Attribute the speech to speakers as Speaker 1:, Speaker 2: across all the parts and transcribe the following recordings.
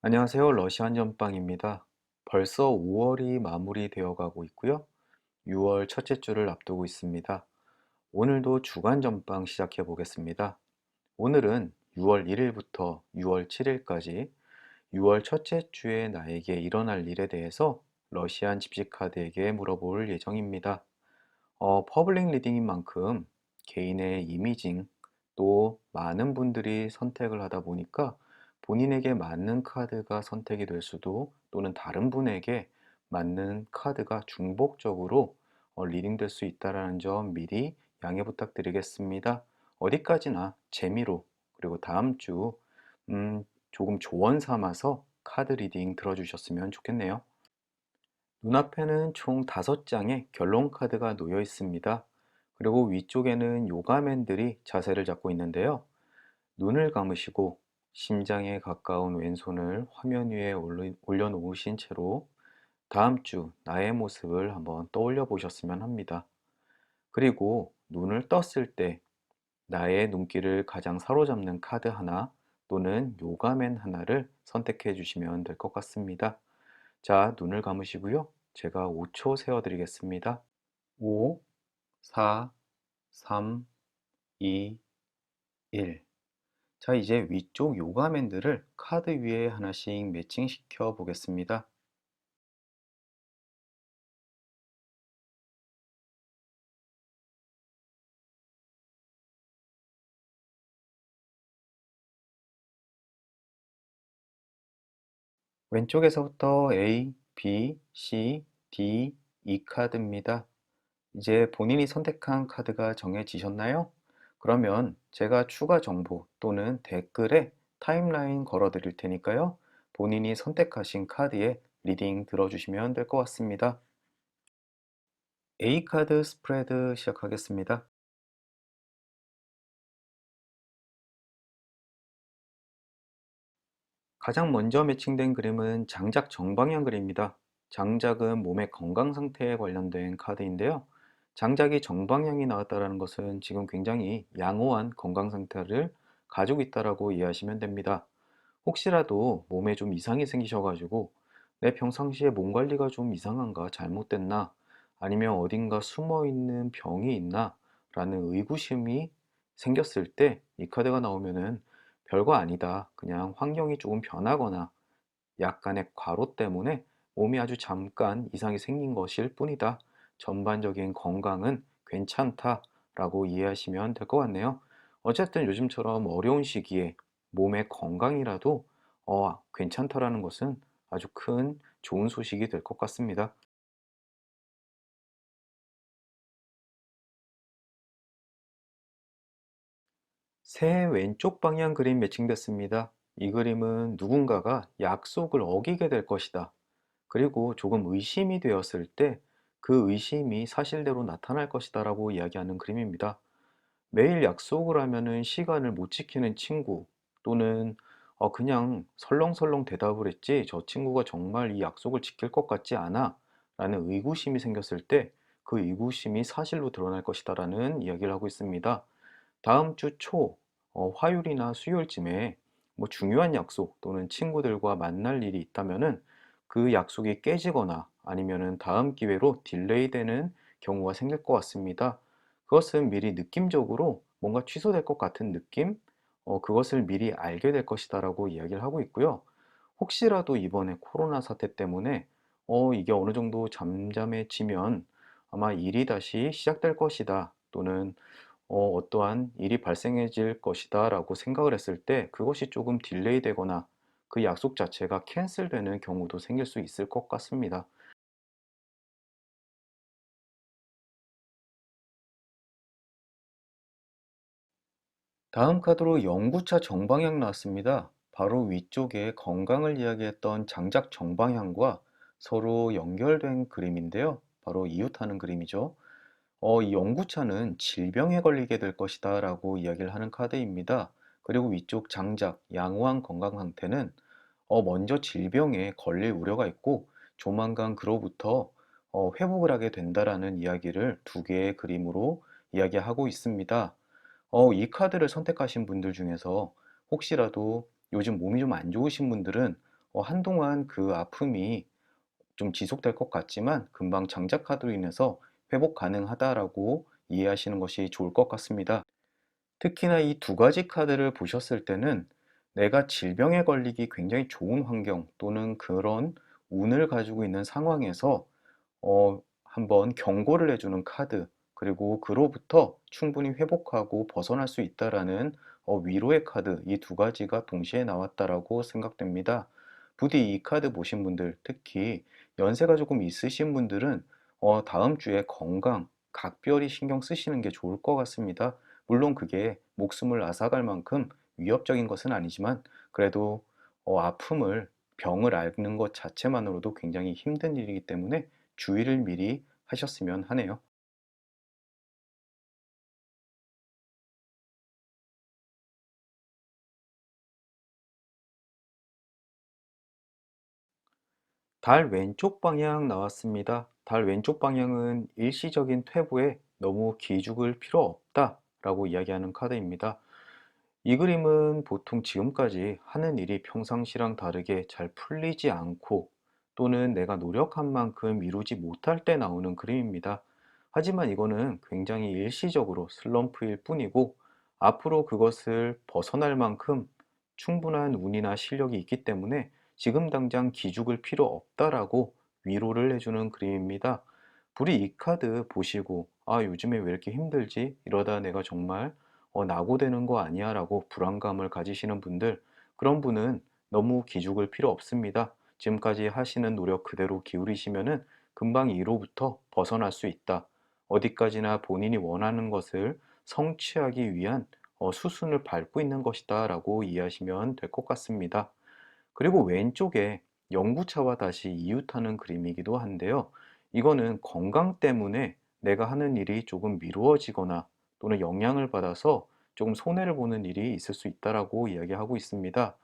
Speaker 1: 안녕하세요. 러시안 전빵입니다. 벌써 5월이 마무리되어 가고 있고요. 6월 첫째 주를 앞두고 있습니다. 오늘도 주간 전빵 시작해 보겠습니다. 오늘은 6월 1일부터 6월 7일까지 6월 첫째 주에 나에게 일어날 일에 대해서 러시안 집시카드에게 물어볼 예정입니다. 퍼블릭 리딩인 만큼 개인의 이미징 또 많은 분들이 선택을 하다 보니까 본인에게 맞는 카드가 선택이 될 수도 또는 다른 분에게 맞는 카드가 중복적으로 리딩될 수 있다는 점 미리 양해 부탁드리겠습니다. 어디까지나 재미로 그리고 다음 주 조금 조언 삼아서 카드 리딩 들어주셨으면 좋겠네요. 눈앞에는 총 5장의 결론 카드가 놓여 있습니다. 그리고 위쪽에는 요가맨들이 자세를 잡고 있는데요. 눈을 감으시고 심장에 가까운 왼손을 화면 위에 올려놓으신 채로 다음 주 나의 모습을 한번 떠올려 보셨으면 합니다. 그리고 눈을 떴을 때 나의 눈길을 가장 사로잡는 카드 하나 또는 요가맨 하나를 선택해 주시면 될 것 같습니다. 자, 눈을 감으시고요. 제가 5초 세어드리겠습니다. 5, 4, 3, 2, 1. 자, 이제 위쪽 요가맨들을 카드 위에 하나씩 매칭시켜 보겠습니다. 왼쪽에서부터 A, B, C, D, E 카드입니다. 이제 본인이 선택한 카드가 정해지셨나요? 그러면 제가 추가 정보 또는 댓글에 타임라인 걸어 드릴 테니까요. 본인이 선택하신 카드에 리딩 들어주시면 될 것 같습니다. A카드 스프레드 시작하겠습니다. 가장 먼저 매칭된 그림은 장작 정방향 그림입니다. 장작은 몸의 건강 상태에 관련된 카드인데요. 장작이 정방향이 나왔다는 것은 지금 굉장히 양호한 건강 상태를 가지고 있다고 이해하시면 됩니다. 혹시라도 몸에 좀 이상이 생기셔가지고 내 평상시에 몸 관리가 좀 이상한가 잘못됐나 아니면 어딘가 숨어 있는 병이 있나 라는 의구심이 생겼을 때 이 카드가 나오면은 별거 아니다. 그냥 환경이 조금 변하거나 약간의 과로 때문에 몸이 아주 잠깐 이상이 생긴 것일 뿐이다. 전반적인 건강은 괜찮다라고 이해하시면 될 것 같네요. 어쨌든 요즘처럼 어려운 시기에 몸의 건강이라도 괜찮다라는 것은 아주 큰 좋은 소식이 될 것 같습니다. 새 왼쪽 방향 그림 매칭됐습니다. 이 그림은 누군가가 약속을 어기게 될 것이다. 그리고 조금 의심이 되었을 때 그 의심이 사실대로 나타날 것이다 라고 이야기하는 그림입니다. 매일 약속을 하면은 시간을 못 지키는 친구 또는 그냥 설렁설렁 대답을 했지 저 친구가 정말 이 약속을 지킬 것 같지 않아 라는 의구심이 생겼을 때 그 의구심이 사실로 드러날 것이다 라는 이야기를 하고 있습니다. 다음 주 화요일이나 수요일쯤에 뭐 중요한 약속 또는 친구들과 만날 일이 있다면은 그 약속이 깨지거나 아니면은 다음 기회로 딜레이 되는 경우가 생길 것 같습니다. 그것은 미리 느낌적으로 뭔가 취소될 것 같은 느낌? 그것을 미리 알게 될 것이다라고 이야기를 하고 있고요. 혹시라도 이번에 코로나 사태 때문에 이게 어느 정도 잠잠해지면 아마 일이 다시 시작될 것이다 또는 어떠한 일이 발생해질 것이다 라고 생각을 했을 때 그것이 조금 딜레이 되거나 그 약속 자체가 캔슬되는 경우도 생길 수 있을 것 같습니다. 다음 카드로 영구차 정방향 나왔습니다. 바로 위쪽에 건강을 이야기했던 장작 정방향과 서로 연결된 그림인데요. 바로 이웃하는 그림이죠. 이 연구차는 질병에 걸리게 될 것이다 라고 이야기를 하는 카드입니다. 그리고 위쪽 장작, 양호한 건강 상태는 먼저 질병에 걸릴 우려가 있고 조만간 그로부터 회복을 하게 된다라는 이야기를 두 개의 그림으로 이야기하고 있습니다. 이 카드를 선택하신 분들 중에서 혹시라도 요즘 몸이 좀 안 좋으신 분들은 한동안 그 아픔이 좀 지속될 것 같지만 금방 장작 카드로 인해서 회복 가능하다라고 이해하시는 것이 좋을 것 같습니다. 특히나 이 두 가지 카드를 보셨을 때는 내가 질병에 걸리기 굉장히 좋은 환경 또는 그런 운을 가지고 있는 상황에서 한번 경고를 해주는 카드, 그리고 그로부터 충분히 회복하고 벗어날 수 있다라는 위로의 카드, 이 두 가지가 동시에 나왔다라고 생각됩니다. 부디 이 카드 보신 분들, 특히 연세가 조금 있으신 분들은 다음 주에 건강, 각별히 신경 쓰시는 게 좋을 것 같습니다. 물론 그게 목숨을 앗아갈 만큼 위협적인 것은 아니지만 그래도 아픔을, 병을 앓는 것 자체만으로도 굉장히 힘든 일이기 때문에 주의를 미리 하셨으면 하네요. 달 왼쪽 방향 나왔습니다. 달 왼쪽 방향은 일시적인 퇴보에 너무 기죽을 필요 없다라고 이야기하는 카드입니다. 이 그림은 보통 지금까지 하는 일이 평상시랑 다르게 잘 풀리지 않고 또는 내가 노력한 만큼 이루지 못할 때 나오는 그림입니다. 하지만 이거는 굉장히 일시적으로 슬럼프일 뿐이고 앞으로 그것을 벗어날 만큼 충분한 운이나 실력이 있기 때문에 지금 당장 기죽을 필요 없다라고 위로를 해주는 그림입니다. 부디 이 카드 보시고 아, 요즘에 왜 이렇게 힘들지? 이러다 내가 정말 낙오되는 거 아니야? 라고 불안감을 가지시는 분들, 그런 분은 너무 기죽을 필요 없습니다. 지금까지 하시는 노력 그대로 기울이시면은 금방 이로부터 벗어날 수 있다. 어디까지나 본인이 원하는 것을 성취하기 위한 수순을 밟고 있는 것이다 라고 이해하시면 될 것 같습니다. 그리고 왼쪽에 연구차와 다시 이웃하는 그림이기도 한데요. 이거는 건강 때문에 내가 하는 일이 조금 미루어지거나 또는 영향을 받아서 조금 손해를 보는 일이 있을 수 있다라고 이야기하고 있습니다.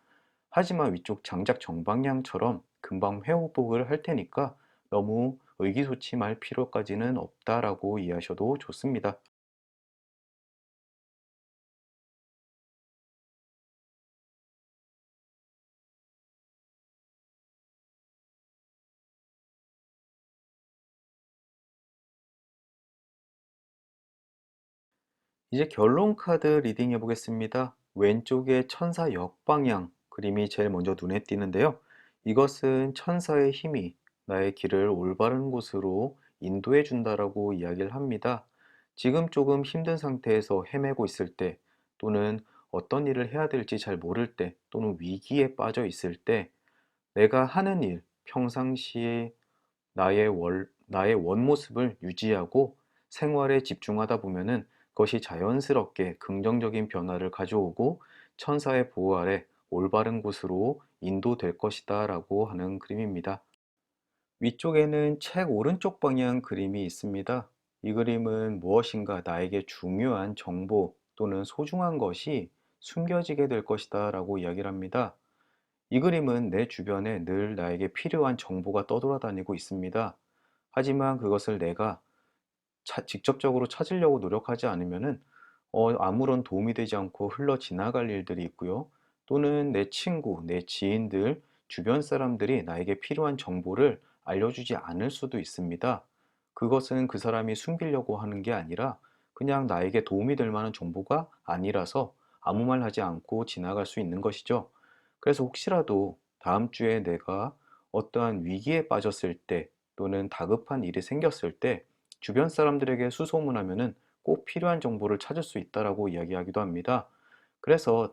Speaker 1: 하지만 위쪽 장작 정방향처럼 금방 회복을 할 테니까 너무 의기소침할 필요까지는 없다라고 이해하셔도 좋습니다. 이제 결론 카드 리딩 해보겠습니다. 왼쪽에 천사 역방향 그림이 제일 먼저 눈에 띄는데요. 이것은 천사의 힘이 나의 길을 올바른 곳으로 인도해 준다라고 이야기를 합니다. 지금 조금 힘든 상태에서 헤매고 있을 때 또는 어떤 일을 해야 될지 잘 모를 때 또는 위기에 빠져 있을 때 내가 하는 일, 평상시에 나의 원모습을 유지하고 생활에 집중하다 보면은 그것이 자연스럽게 긍정적인 변화를 가져오고 천사의 보호 아래 올바른 곳으로 인도될 것이다 라고 하는 그림입니다. 위쪽에는 책 오른쪽 방향 그림이 있습니다. 이 그림은 무엇인가 나에게 중요한 정보 또는 소중한 것이 숨겨지게 될 것이다 라고 이야기를 합니다. 이 그림은 내 주변에 늘 나에게 필요한 정보가 떠돌아다니고 있습니다. 하지만 그것을 내가 직접적으로 찾으려고 노력하지 않으면은 아무런 도움이 되지 않고 흘러 지나갈 일들이 있고요. 또는 내 친구, 내 지인들, 주변 사람들이 나에게 필요한 정보를 알려주지 않을 수도 있습니다. 그것은 그 사람이 숨기려고 하는 게 아니라 그냥 나에게 도움이 될 만한 정보가 아니라서 아무 말 하지 않고 지나갈 수 있는 것이죠. 그래서 혹시라도 다음 주에 내가 어떠한 위기에 빠졌을 때 또는 다급한 일이 생겼을 때 주변 사람들에게 수소문하면은 꼭 필요한 정보를 찾을 수 있다라고 이야기하기도 합니다. 그래서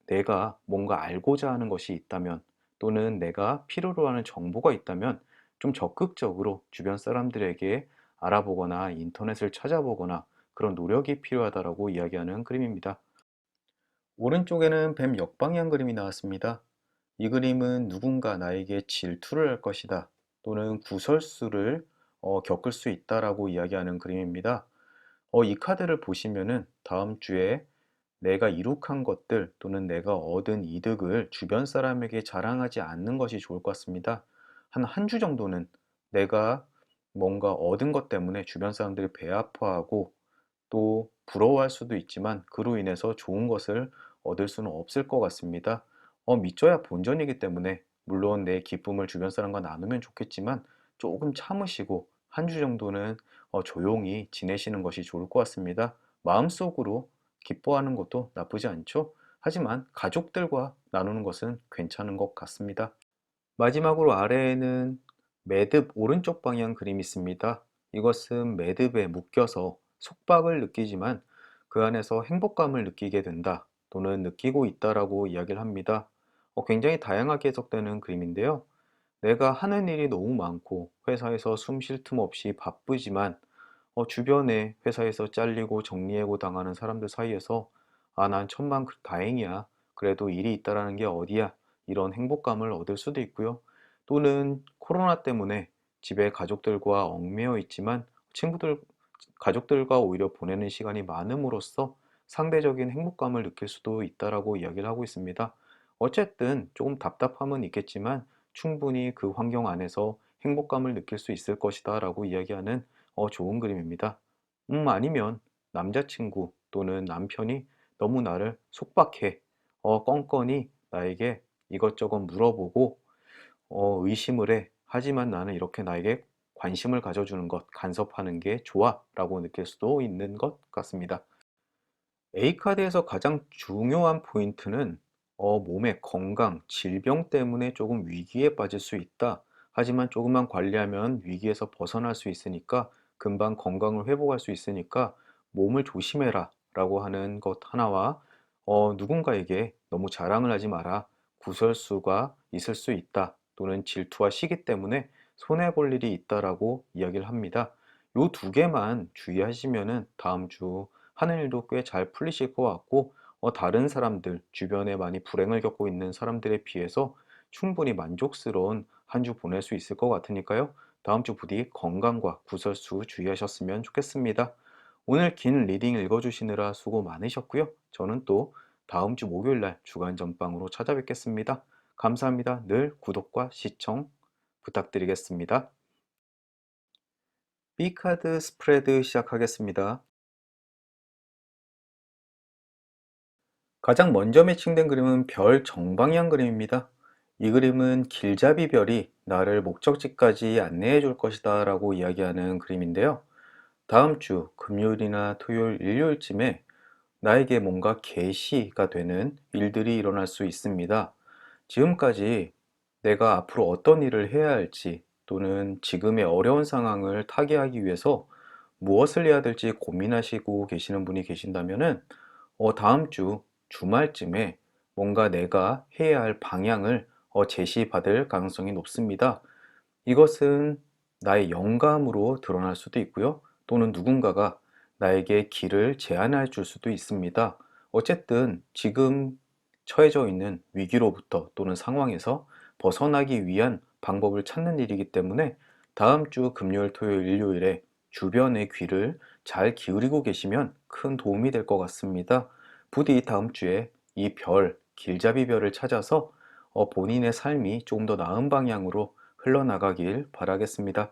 Speaker 1: 내가 뭔가 알고자 하는 것이 있다면 또는 내가 필요로 하는 정보가 있다면 좀 적극적으로 주변 사람들에게 알아보거나 인터넷을 찾아보거나 그런 노력이 필요하다라고 이야기하는 그림입니다. 오른쪽에는 뱀 역방향 그림이 나왔습니다. 이 그림은 누군가 나에게 질투를 할 것이다 또는 구설수를 겪을 수 있다라고 이야기하는 그림입니다. 이 카드를 보시면은 다음 주에 내가 이룩한 것들 또는 내가 얻은 이득을 주변 사람에게 자랑하지 않는 것이 좋을 것 같습니다. 한 주 정도는 내가 뭔가 얻은 것 때문에 주변 사람들이 배 아파하고 또 부러워할 수도 있지만 그로 인해서 좋은 것을 얻을 수는 없을 것 같습니다. 믿져야 본전이기 때문에 물론 내 기쁨을 주변 사람과 나누면 좋겠지만 조금 참으시고 한 주 정도는 조용히 지내시는 것이 좋을 것 같습니다. 마음속으로 기뻐하는 것도 나쁘지 않죠. 하지만 가족들과 나누는 것은 괜찮은 것 같습니다. 마지막으로 아래에는 매듭 오른쪽 방향 그림이 있습니다. 이것은 매듭에 묶여서 속박을 느끼지만 그 안에서 행복감을 느끼게 된다 또는 느끼고 있다라고 이야기를 합니다. 굉장히 다양하게 해석되는 그림인데요. 내가 하는 일이 너무 많고 회사에서 숨 쉴 틈 없이 바쁘지만 주변에 회사에서 잘리고 정리해고 당하는 사람들 사이에서 난 천만 다행이야. 그래도 일이 있다라는 게 어디야. 이런 행복감을 얻을 수도 있고요. 또는 코로나 때문에 집에 가족들과 얽매여 있지만 친구들, 가족들과 오히려 보내는 시간이 많음으로써 상대적인 행복감을 느낄 수도 있다라고 이야기를 하고 있습니다. 어쨌든 조금 답답함은 있겠지만 충분히 그 환경 안에서 행복감을 느낄 수 있을 것이다 라고 이야기하는 좋은 그림입니다. 아니면 남자친구 또는 남편이 너무 나를 속박해. 껌껌이 나에게 이것저것 물어보고 의심을 해. 하지만 나는 이렇게 나에게 관심을 가져주는 것, 간섭하는 게 좋아 라고 느낄 수도 있는 것 같습니다. A카드에서 가장 중요한 포인트는 몸의 건강, 질병 때문에 조금 위기에 빠질 수 있다. 하지만 조금만 관리하면 위기에서 벗어날 수 있으니까 금방 건강을 회복할 수 있으니까 몸을 조심해라 라고 하는 것 하나와 누군가에게 너무 자랑을 하지 마라. 구설수가 있을 수 있다. 또는 질투와 시기 때문에 손해볼 일이 있다라고 이야기를 합니다. 요 두 개만 주의하시면은 다음 주 하는 일도 꽤 잘 풀리실 것 같고 다른 사람들, 주변에 많이 불행을 겪고 있는 사람들에 비해서 충분히 만족스러운 한 주 보낼 수 있을 것 같으니까요. 다음 주 부디 건강과 구설수 주의하셨으면 좋겠습니다. 오늘 긴 리딩 읽어주시느라 수고 많으셨고요. 저는 또 다음 주 목요일 날 주간 전방으로 찾아뵙겠습니다. 감사합니다. 늘 구독과 시청 부탁드리겠습니다. B카드 스프레드 시작하겠습니다. 가장 먼저 매칭된 그림은 별 정방향 그림입니다. 이 그림은 길잡이 별이 나를 목적지까지 안내해 줄 것이다 라고 이야기하는 그림인데요. 다음 주 금요일이나 토요일, 일요일쯤에 나에게 뭔가 계시가 되는 일들이 일어날 수 있습니다. 지금까지 내가 앞으로 어떤 일을 해야 할지 또는 지금의 어려운 상황을 타개하기 위해서 무엇을 해야 될지 고민하시고 계시는 분이 계신다면은 다음 주 주말쯤에 뭔가 내가 해야 할 방향을 제시받을 가능성이 높습니다. 이것은 나의 영감으로 드러날 수도 있고요. 또는 누군가가 나에게 길을 제안해 줄 수도 있습니다. 어쨌든 지금 처해져 있는 위기로부터 또는 상황에서 벗어나기 위한 방법을 찾는 일이기 때문에 다음 주 금요일, 토요일, 일요일에 주변의 귀를 잘 기울이고 계시면 큰 도움이 될 것 같습니다. 부디 다음 주에 이 별, 길잡이 별을 찾아서 본인의 삶이 조금 더 나은 방향으로 흘러나가길 바라겠습니다.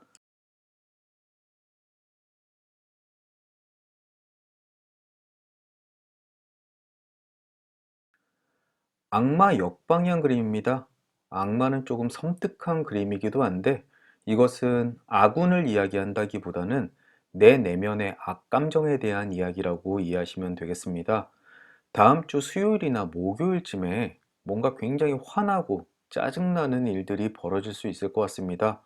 Speaker 1: 악마 역방향 그림입니다. 악마는 조금 섬뜩한 그림이기도 한데 이것은 아군을 이야기한다기보다는 내 내면의 악감정에 대한 이야기라고 이해하시면 되겠습니다. 다음 주 수요일이나 목요일쯤에 뭔가 굉장히 화나고 짜증나는 일들이 벌어질 수 있을 것 같습니다.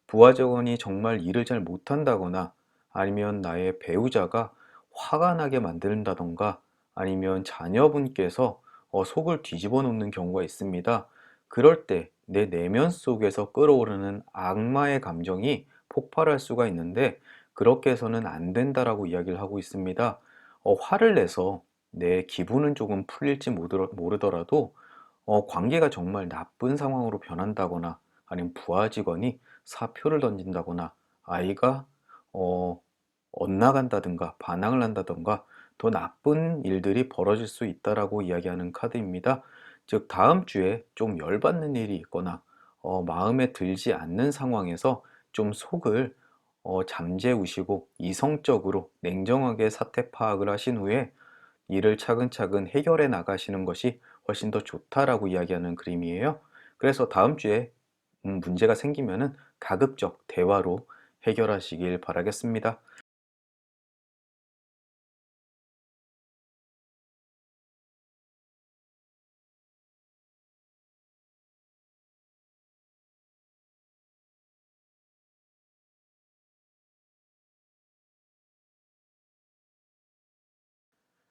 Speaker 1: 부하 직원이 정말 일을 잘 못한다거나 아니면 나의 배우자가 화가 나게 만든다던가 아니면 자녀분께서 속을 뒤집어 놓는 경우가 있습니다. 그럴 때 내 내면 속에서 끓어오르는 악마의 감정이 폭발할 수가 있는데 그렇게 해서는 안 된다라고 이야기를 하고 있습니다. 화를 내서 내 기분은 조금 풀릴지 모르더라도 관계가 정말 나쁜 상황으로 변한다거나 아니면 부하 직원이 사표를 던진다거나 아이가 어, 엇나간다든가 반항을 한다든가 더 나쁜 일들이 벌어질 수 있다라고 이야기하는 카드입니다. 즉 다음 주에 좀 열받는 일이 있거나 마음에 들지 않는 상황에서 좀 속을 잠재우시고 이성적으로 냉정하게 사태 파악을 하신 후에 일을 차근차근 해결해 나가시는 것이 훨씬 더 좋다라고 이야기하는 그림이에요. 그래서 다음 주에 문제가 생기면은 가급적 대화로 해결하시길 바라겠습니다.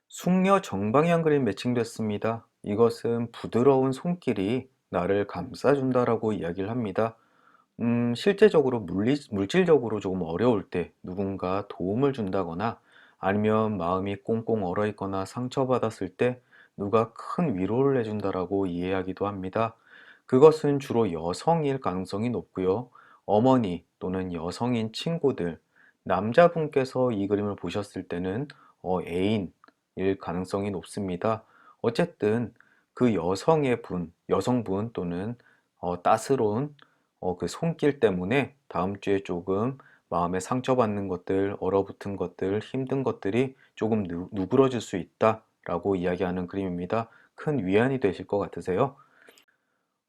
Speaker 1: 숙녀 정방향 그림 매칭됐습니다. 이것은 부드러운 손길이 나를 감싸준다라고 이야기를 합니다. 실제적으로 물질적으로 조금 어려울 때 누군가 도움을 준다거나 아니면 마음이 꽁꽁 얼어 있거나 상처받았을 때 누가 큰 위로를 해준다라고 이해하기도 합니다. 그것은 주로 여성일 가능성이 높고요. 어머니 또는 여성인 친구들, 남자분께서 이 그림을 보셨을 때는 애인일 가능성이 높습니다. 어쨌든 그 여성분 또는 따스러운 그 손길 때문에 다음 주에 조금 마음에 상처받는 것들, 얼어붙은 것들, 힘든 것들이 조금 누그러질 수 있다라고 이야기하는 그림입니다. 큰 위안이 되실 것 같으세요?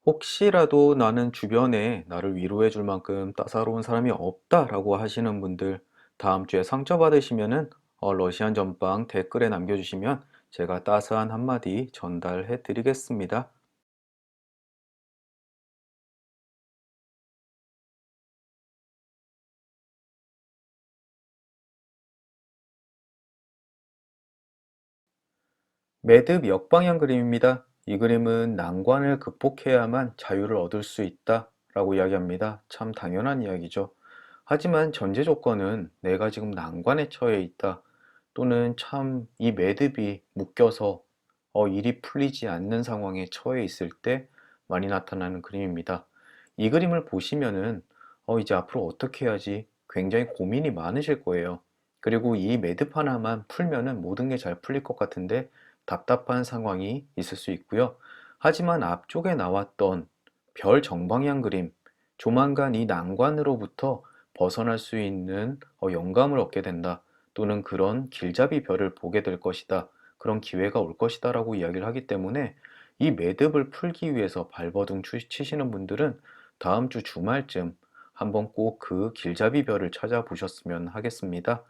Speaker 1: 혹시라도 나는 주변에 나를 위로해 줄 만큼 따사로운 사람이 없다라고 하시는 분들, 다음 주에 상처받으시면은 러시안 전빵 댓글에 남겨주시면 제가 따스한 한마디 전달해 드리겠습니다. 매듭 역방향 그림입니다. 이 그림은 난관을 극복해야만 자유를 얻을 수 있다 라고 이야기합니다. 참 당연한 이야기죠. 하지만 전제 조건은 내가 지금 난관에 처해 있다 또는 참 이 매듭이 묶여서 일이 풀리지 않는 상황에 처해 있을 때 많이 나타나는 그림입니다. 이 그림을 보시면은 이제 앞으로 어떻게 해야지 굉장히 고민이 많으실 거예요. 그리고 이 매듭 하나만 풀면은 모든 게 잘 풀릴 것 같은데 답답한 상황이 있을 수 있고요. 하지만 앞쪽에 나왔던 별 정방향 그림, 조만간 이 난관으로부터 벗어날 수 있는 영감을 얻게 된다. 또는 그런 길잡이 별을 보게 될 것이다. 그런 기회가 올 것이다 라고 이야기를 하기 때문에 이 매듭을 풀기 위해서 발버둥 치시는 분들은 다음 주 주말쯤 한번 꼭 그 길잡이 별을 찾아보셨으면 하겠습니다.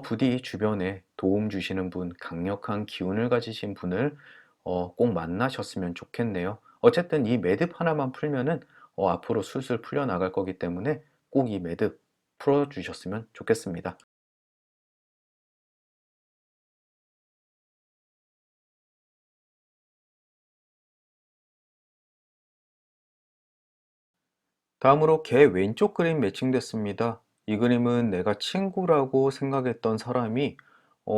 Speaker 1: 부디 주변에 도움 주시는 분, 강력한 기운을 가지신 분을 꼭 만나셨으면 좋겠네요. 어쨌든 이 매듭 하나만 풀면은 앞으로 술술 풀려나갈 거기 때문에 꼭 이 매듭 풀어주셨으면 좋겠습니다. 다음으로 개 왼쪽 그림 매칭됐습니다. 이 그림은 내가 친구라고 생각했던 사람이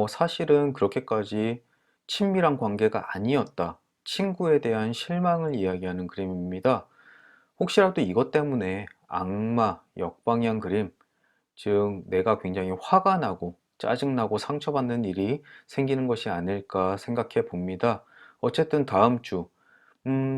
Speaker 1: 사실은 그렇게까지 친밀한 관계가 아니었다. 친구에 대한 실망을 이야기하는 그림입니다. 혹시라도 이것 때문에 악마, 역방향 그림, 즉 내가 굉장히 화가 나고 짜증나고 상처받는 일이 생기는 것이 아닐까 생각해 봅니다. 어쨌든 다음 주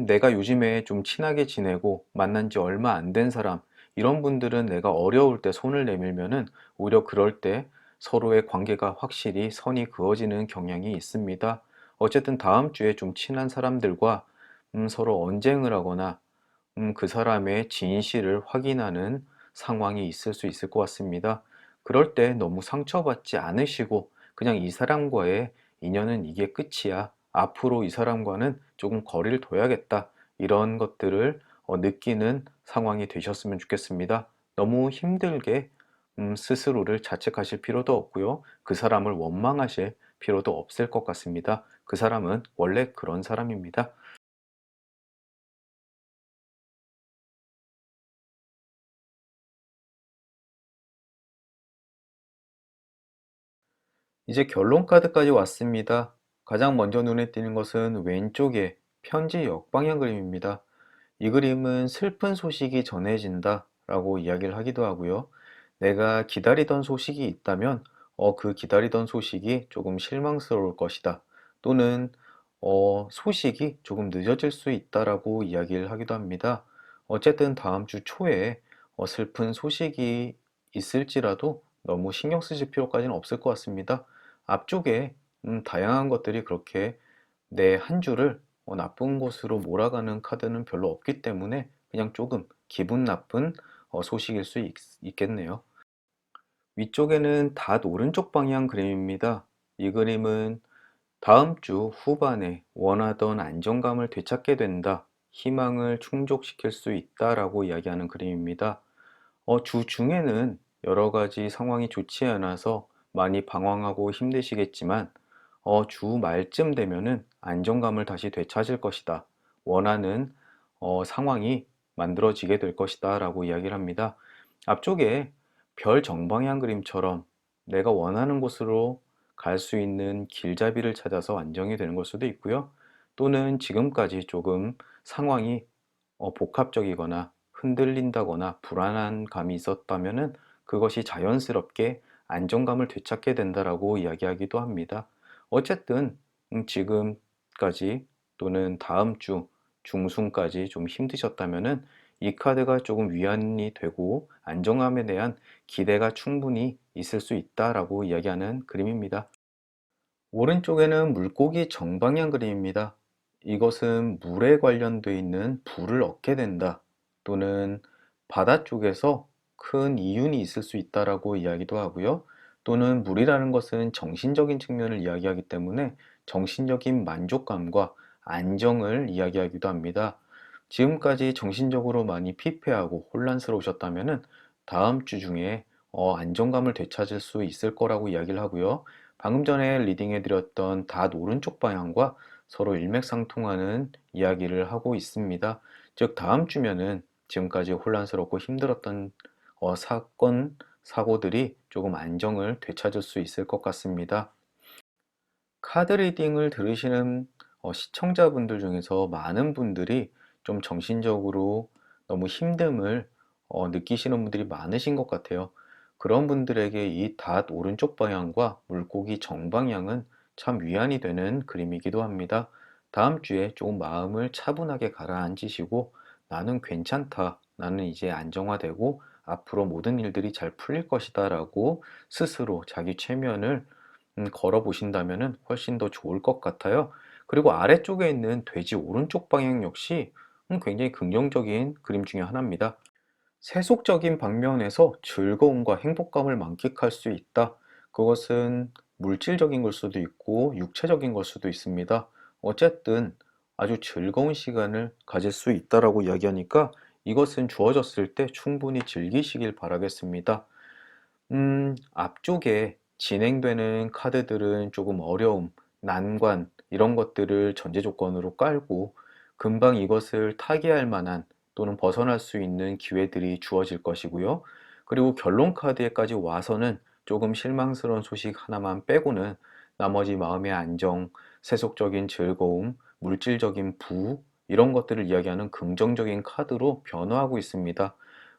Speaker 1: 내가 요즘에 좀 친하게 지내고 만난 지 얼마 안 된 사람, 이런 분들은 내가 어려울 때 손을 내밀면은 오히려 그럴 때 서로의 관계가 확실히 선이 그어지는 경향이 있습니다. 어쨌든 다음 주에 좀 친한 사람들과 서로 언쟁을 하거나 그 사람의 진실을 확인하는 상황이 있을 수 있을 것 같습니다. 그럴 때 너무 상처받지 않으시고 그냥 이 사람과의 인연은 이게 끝이야. 앞으로 이 사람과는 조금 거리를 둬야겠다. 이런 것들을 느끼는 상황이 되셨으면 좋겠습니다. 너무 힘들게 스스로를 자책하실 필요도 없고요. 그 사람을 원망하실 필요도 없을 것 같습니다. 그 사람은 원래 그런 사람입니다. 이제 결론 카드까지 왔습니다. 가장 먼저 눈에 띄는 것은 왼쪽에 편지 역방향 그림입니다. 이 그림은 슬픈 소식이 전해진다 라고 이야기를 하기도 하고요. 내가 기다리던 소식이 있다면 그 기다리던 소식이 조금 실망스러울 것이다. 또는 소식이 조금 늦어질 수 있다라고 이야기를 하기도 합니다. 어쨌든 다음 주 초에 슬픈 소식이 있을지라도 너무 신경 쓰실 필요까지는 없을 것 같습니다. 앞쪽에 다양한 것들이 그렇게 내 한 주를 나쁜 곳으로 몰아가는 카드는 별로 없기 때문에 그냥 조금 기분 나쁜 소식일 수 있겠네요. 위쪽에는 닷 오른쪽 방향 그림입니다. 이 그림은 다음 주 후반에 원하던 안정감을 되찾게 된다, 희망을 충족시킬 수 있다라고 이야기하는 그림입니다. 주 중에는 여러 가지 상황이 좋지 않아서 많이 방황하고 힘드시겠지만, 주 말쯤 되면은 안정감을 다시 되찾을 것이다, 원하는 상황이 만들어지게 될 것이다 라고 이야기를 합니다. 앞쪽에 별 정방향 그림처럼 내가 원하는 곳으로 갈 수 있는 길잡이를 찾아서 안정이 되는 걸 수도 있고요. 또는 지금까지 조금 상황이 복합적이거나 흔들린다거나 불안한 감이 있었다면은 그것이 자연스럽게 안정감을 되찾게 된다라고 이야기하기도 합니다. 어쨌든 지금까지 또는 다음 주 중순까지 좀 힘드셨다면은 이 카드가 조금 위안이 되고 안정감에 대한 기대가 충분히 있을 수 있다라고 이야기하는 그림입니다. 오른쪽에는 물고기 정방향 그림입니다. 이것은 물에 관련되어 있는 불을 얻게 된다, 또는 바다 쪽에서 큰 이윤이 있을 수 있다라고 이야기도 하고요. 또는 물이라는 것은 정신적인 측면을 이야기하기 때문에 정신적인 만족감과 안정을 이야기하기도 합니다. 지금까지 정신적으로 많이 피폐하고 혼란스러우셨다면 다음 주 중에 안정감을 되찾을 수 있을 거라고 이야기를 하고요. 방금 전에 리딩해 드렸던 닷 오른쪽 방향과 서로 일맥상통하는 이야기를 하고 있습니다. 즉, 다음 주면은 지금까지 혼란스럽고 힘들었던 사건, 사고들이 조금 안정을 되찾을 수 있을 것 같습니다. 카드 리딩을 들으시는 시청자분들 중에서 많은 분들이 좀 정신적으로 너무 힘듦을 느끼시는 분들이 많으신 것 같아요. 그런 분들에게 이 닷 오른쪽 방향과 물고기 정방향은 참 위안이 되는 그림이기도 합니다. 다음 주에 조금 마음을 차분하게 가라앉히시고 나는 괜찮다, 나는 이제 안정화되고 앞으로 모든 일들이 잘 풀릴 것이다 라고 스스로 자기 최면을 걸어 보신다면 훨씬 더 좋을 것 같아요. 그리고 아래쪽에 있는 돼지 오른쪽 방향 역시 굉장히 긍정적인 그림 중에 하나입니다. 세속적인 방면에서 즐거움과 행복감을 만끽할 수 있다. 그것은 물질적인 걸 수도 있고 육체적인 걸 수도 있습니다. 어쨌든 아주 즐거운 시간을 가질 수 있다라고 이야기하니까 이것은 주어졌을 때 충분히 즐기시길 바라겠습니다. 앞쪽에 진행되는 카드들은 조금 어려움, 난관, 이런 것들을 전제 조건으로 깔고 금방 이것을 타개할 만한 또는 벗어날 수 있는 기회들이 주어질 것이고요. 그리고 결론 카드에까지 와서는 조금 실망스러운 소식 하나만 빼고는 나머지 마음의 안정, 세속적인 즐거움, 물질적인 부, 이런 것들을 이야기하는 긍정적인 카드로 변화하고 있습니다.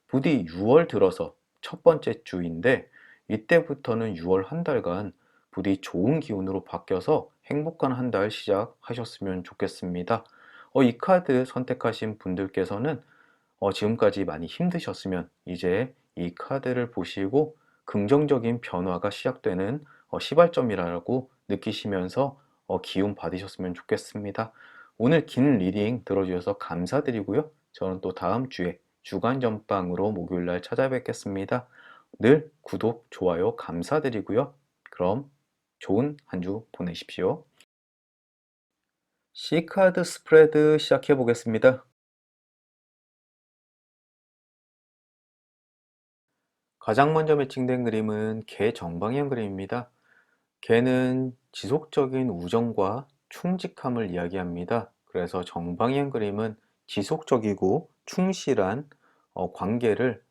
Speaker 1: 부디 6월 들어서 첫 번째 주인데 이때부터는 6월 한 달간 부디 좋은 기운으로 바뀌어서 행복한 한 달 시작하셨으면 좋겠습니다. 이 카드 선택하신 분들께서는 지금까지 많이 힘드셨으면 이제 이 카드를 보시고 긍정적인 변화가 시작되는 시발점이라고 느끼시면서 기운 받으셨으면 좋겠습니다. 오늘 긴 리딩 들어주셔서 감사드리고요. 저는 또 다음 주에 주간 전방으로 목요일 날 찾아뵙겠습니다. 늘 구독, 좋아요 감사드리고요. 그럼 좋은 한 주 보내십시오. C카드 스프레드 시작해 보겠습니다. 가장 먼저 매칭된 그림은 개 정방향 그림입니다. 개는 지속적인 우정과 충직함을 이야기합니다. 그래서 정방향 그림은 지속적이고 충실한 관계를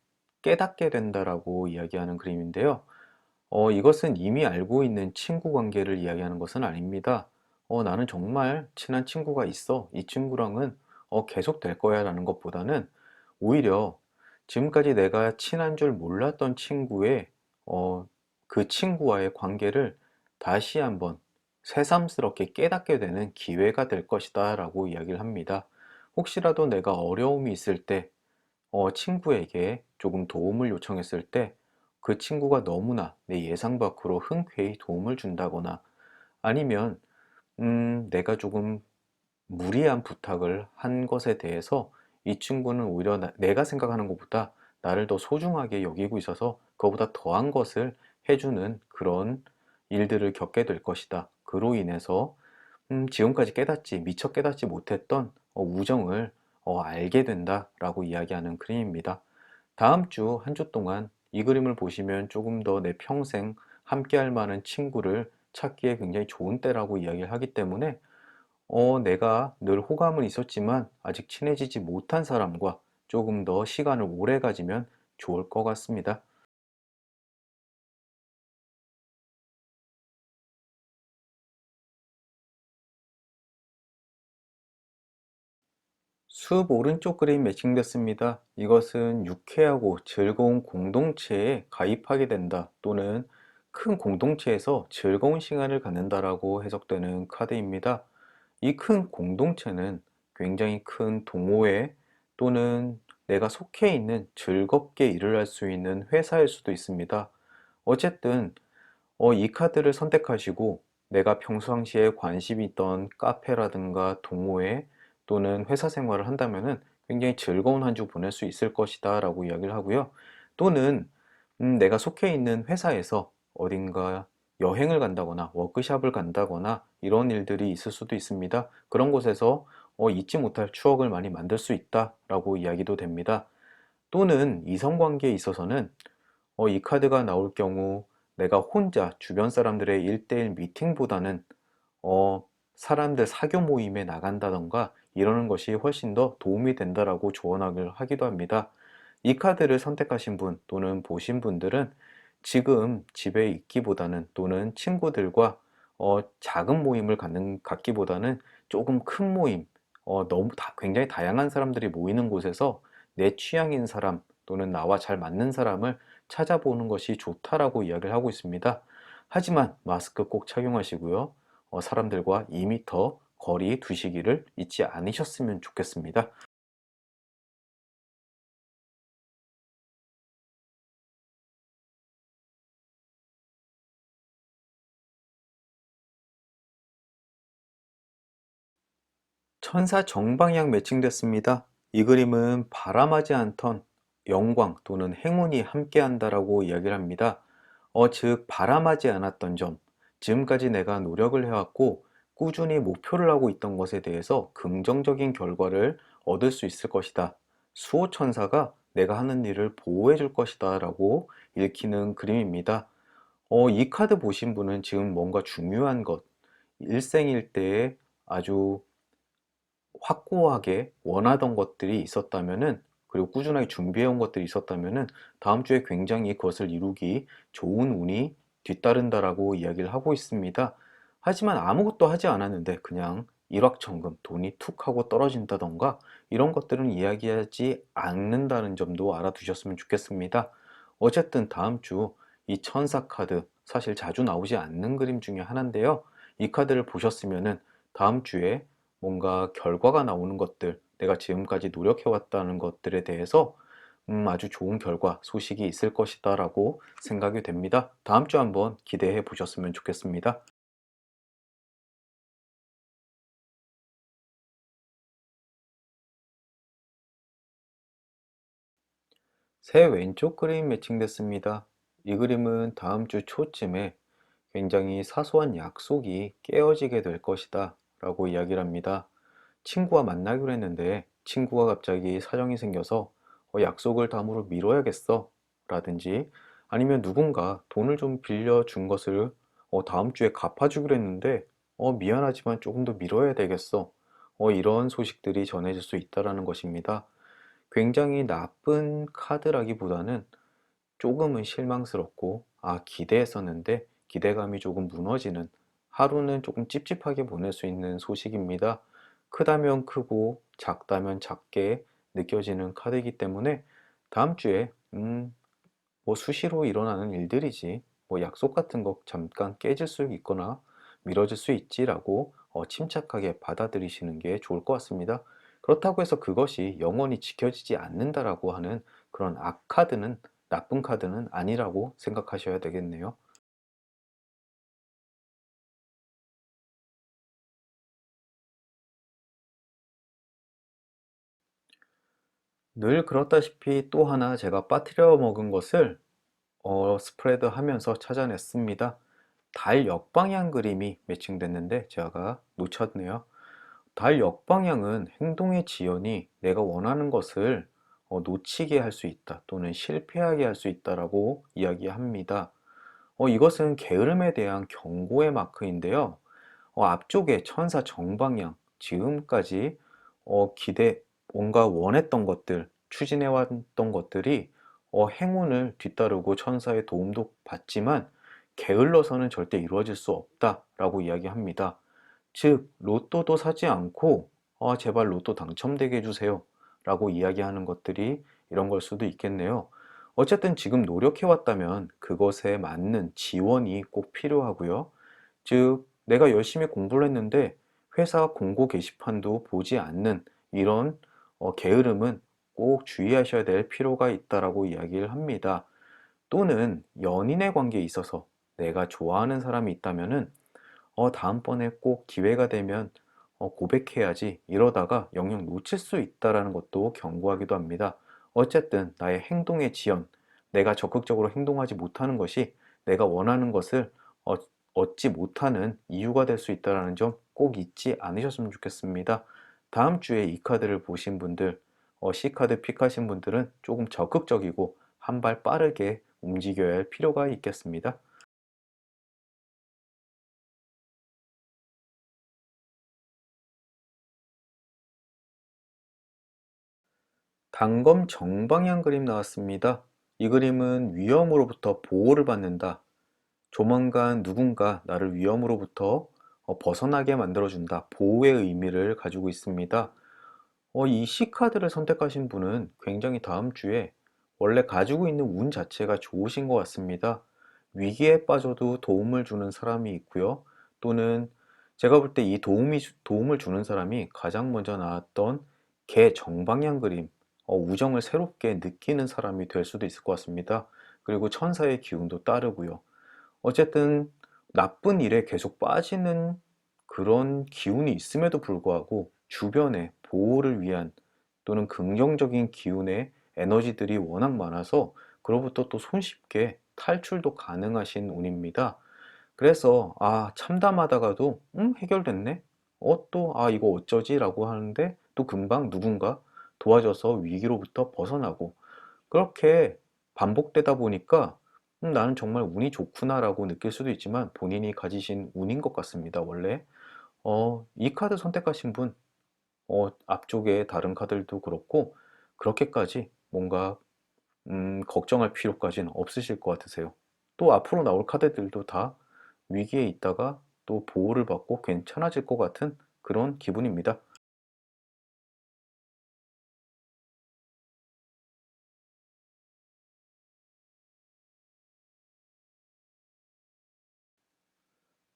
Speaker 1: 깨닫게 된다라고 이야기하는 그림인데요. 이것은 이미 알고 있는 친구 관계를 이야기하는 것은 아닙니다. 나는 정말 친한 친구가 있어. 이 친구랑은 계속 될 거야 라는 것보다는 오히려 지금까지 내가 친한 줄 몰랐던 친구의 어, 그 친구와의 관계를 다시 한번 새삼스럽게 깨닫게 되는 기회가 될 것이다 라고 이야기를 합니다. 혹시라도 내가 어려움이 있을 때 친구에게 조금 도움을 요청했을 때 그 친구가 너무나 내 예상 밖으로 흔쾌히 도움을 준다거나 아니면 내가 조금 무리한 부탁을 한 것에 대해서 이 친구는 오히려 내가 생각하는 것보다 나를 더 소중하게 여기고 있어서 그거보다 더한 것을 해주는 그런 일들을 겪게 될 것이다. 그로 인해서 지금까지 미처 깨닫지 못했던 우정을 알게 된다라고 이야기하는 그림입니다. 다음 주 한 주 동안 이 그림을 보시면 조금 더 내 평생 함께할 만한 친구를 찾기에 굉장히 좋은 때라고 이야기를 하기 때문에 내가 늘 호감은 있었지만 아직 친해지지 못한 사람과 조금 더 시간을 오래 가지면 좋을 것 같습니다. 숲 오른쪽 그림 매칭됐습니다. 이것은 유쾌하고 즐거운 공동체에 가입하게 된다 또는 큰 공동체에서 즐거운 시간을 갖는다라고 해석되는 카드입니다. 이 큰 공동체는 굉장히 큰 동호회 또는 내가 속해 있는 즐겁게 일을 할 수 있는 회사일 수도 있습니다. 어쨌든 이 카드를 선택하시고 내가 평상시에 관심이 있던 카페라든가 동호회 또는 회사 생활을 한다면은 굉장히 즐거운 한 주 보낼 수 있을 것이다 라고 이야기를 하고요. 또는 내가 속해 있는 회사에서 어딘가 여행을 간다거나 워크숍을 간다거나 이런 일들이 있을 수도 있습니다. 그런 곳에서 잊지 못할 추억을 많이 만들 수 있다 라고 이야기도 됩니다. 또는 이성관계에 있어서는 이 카드가 나올 경우 내가 혼자 주변 사람들의 1대1 미팅보다는 어, 사람들 사교 모임에 나간다던가 이러는 것이 훨씬 더 도움이 된다라고 조언을 하기도 합니다. 이 카드를 선택하신 분 또는 보신 분들은 지금 집에 있기보다는 또는 친구들과 작은 모임을 갖기보다는 조금 큰 모임, 굉장히 다양한 사람들이 모이는 곳에서 내 취향인 사람 또는 나와 잘 맞는 사람을 찾아보는 것이 좋다라고 이야기를 하고 있습니다. 하지만 마스크 꼭 착용하시고요. 사람들과 2m 거리 두시기를 잊지 않으셨으면 좋겠습니다. 천사 정방향 매칭됐습니다. 이 그림은 바람하지 않던 영광 또는 행운이 함께한다라고 이야기를 합니다. 즉 바람하지 않았던 점, 지금까지 내가 노력을 해왔고 꾸준히 목표를 하고 있던 것에 대해서 긍정적인 결과를 얻을 수 있을 것이다. 수호천사가 내가 하는 일을 보호해 줄 것이다 라고 읽히는 그림입니다. 이 카드 보신 분은 지금 뭔가 중요한 것, 일생일대에 아주 확고하게 원하던 것들이 있었다면은 그리고 꾸준하게 준비해온 것들이 있었다면은 다음 주에 굉장히 그것을 이루기 좋은 운이 뒤따른다라고 이야기를 하고 있습니다. 하지만 아무것도 하지 않았는데 그냥 일확천금 돈이 툭 하고 떨어진다던가 이런 것들은 이야기하지 않는다는 점도 알아두셨으면 좋겠습니다. 어쨌든 다음 주 이 천사 카드 사실 자주 나오지 않는 그림 중에 하나인데요. 이 카드를 보셨으면은 다음 주에 뭔가 결과가 나오는 것들, 내가 지금까지 노력해왔다는 것들에 대해서 아주 좋은 결과, 소식이 있을 것이다 라고 생각이 됩니다. 다음 주 한번 기대해 보셨으면 좋겠습니다. 새 왼쪽 그림 매칭됐습니다. 이 그림은 다음 주 초쯤에 굉장히 사소한 약속이 깨어지게 될 것이다 라고 이야기를 합니다. 친구와 만나기로 했는데 친구가 갑자기 사정이 생겨서 약속을 다음으로 미뤄야겠어 라든지 아니면 누군가 돈을 좀 빌려준 것을 다음 주에 갚아주기로 했는데 미안하지만 조금 더 미뤄야 되겠어 이런 소식들이 전해질 수 있다는 것입니다. 굉장히 나쁜 카드라기보다는 조금은 실망스럽고 기대했었는데 기대감이 조금 무너지는 하루는 조금 찝찝하게 보낼 수 있는 소식입니다. 크다면 크고 작다면 작게 느껴지는 카드이기 때문에 다음 주에 뭐 수시로 일어나는 일들이지 뭐 약속 같은 거 잠깐 깨질 수 있거나 미뤄질 수 있지라고 침착하게 받아들이시는 게 좋을 것 같습니다. 그렇다고 해서 그것이 영원히 지켜지지 않는다라고 하는 그런 악카드는 나쁜 카드는 아니라고 생각하셔야 되겠네요. 늘 그렇다시피 또 하나 제가 빠뜨려 먹은 것을 스프레드 하면서 찾아냈습니다. 달 역방향 그림이 매칭됐는데 제가 놓쳤네요. 달 역방향은 행동의 지연이 내가 원하는 것을 놓치게 할 수 있다 또는 실패하게 할 수 있다라고 이야기합니다. 이것은 게으름에 대한 경고의 마크인데요. 앞쪽에 천사 정방향, 지금까지 기대, 뭔가 원했던 것들, 추진해왔던 것들이 행운을 뒤따르고 천사의 도움도 받지만 게을러서는 절대 이루어질 수 없다라고 이야기합니다. 즉, 로또도 사지 않고 제발 로또 당첨되게 해주세요 라고 이야기하는 것들이 이런 걸 수도 있겠네요. 어쨌든 지금 노력해왔다면 그것에 맞는 지원이 꼭 필요하고요. 즉, 내가 열심히 공부를 했는데 회사 공고 게시판도 보지 않는 이런 게으름은 꼭 주의하셔야 될 필요가 있다라고 이야기를 합니다. 또는 연인의 관계에 있어서 내가 좋아하는 사람이 있다면은 다음번에 꼭 기회가 되면 고백해야지 이러다가 영영 놓칠 수 있다라는 것도 경고하기도 합니다. 어쨌든 나의 행동의 지연, 내가 적극적으로 행동하지 못하는 것이 내가 원하는 것을 어- 얻지 못하는 이유가 될 수 있다는 점 꼭 잊지 않으셨으면 좋겠습니다. 다음 주에 이 카드를 보신 분들, C카드 픽하신 분들은 조금 적극적이고 한 발 빠르게 움직여야 할 필요가 있겠습니다. 단검 정방향 그림 나왔습니다. 이 그림은 위험으로부터 보호를 받는다. 조만간 누군가 나를 위험으로부터 벗어나게 만들어준다. 보호의 의미를 가지고 있습니다. 이 C카드를 선택하신 분은 굉장히 다음 주에 원래 가지고 있는 운 자체가 좋으신 것 같습니다. 위기에 빠져도 도움을 주는 사람이 있고요. 또는 제가 볼 때 이 도움을 주는 사람이 가장 먼저 나왔던 개 정방향 그림, 우정을 새롭게 느끼는 사람이 될 수도 있을 것 같습니다. 그리고 천사의 기운도 따르고요. 어쨌든 나쁜 일에 계속 빠지는 그런 기운이 있음에도 불구하고 주변에 보호를 위한 또는 긍정적인 기운의 에너지들이 워낙 많아서 그로부터 또 손쉽게 탈출도 가능하신 운입니다. 그래서 참담하다가도 해결됐네? 또 이거 어쩌지? 라고 하는데 또 금방 누군가 도와줘서 위기로부터 벗어나고 그렇게 반복되다 보니까 나는 정말 운이 좋구나라고 느낄 수도 있지만 본인이 가지신 운인 것 같습니다. 원래 이 카드 선택하신 분 앞쪽에 다른 카드들도 그렇고 그렇게까지 뭔가 걱정할 필요까지는 없으실 것 같으세요. 또 앞으로 나올 카드들도 다 위기에 있다가 또 보호를 받고 괜찮아질 것 같은 그런 기분입니다.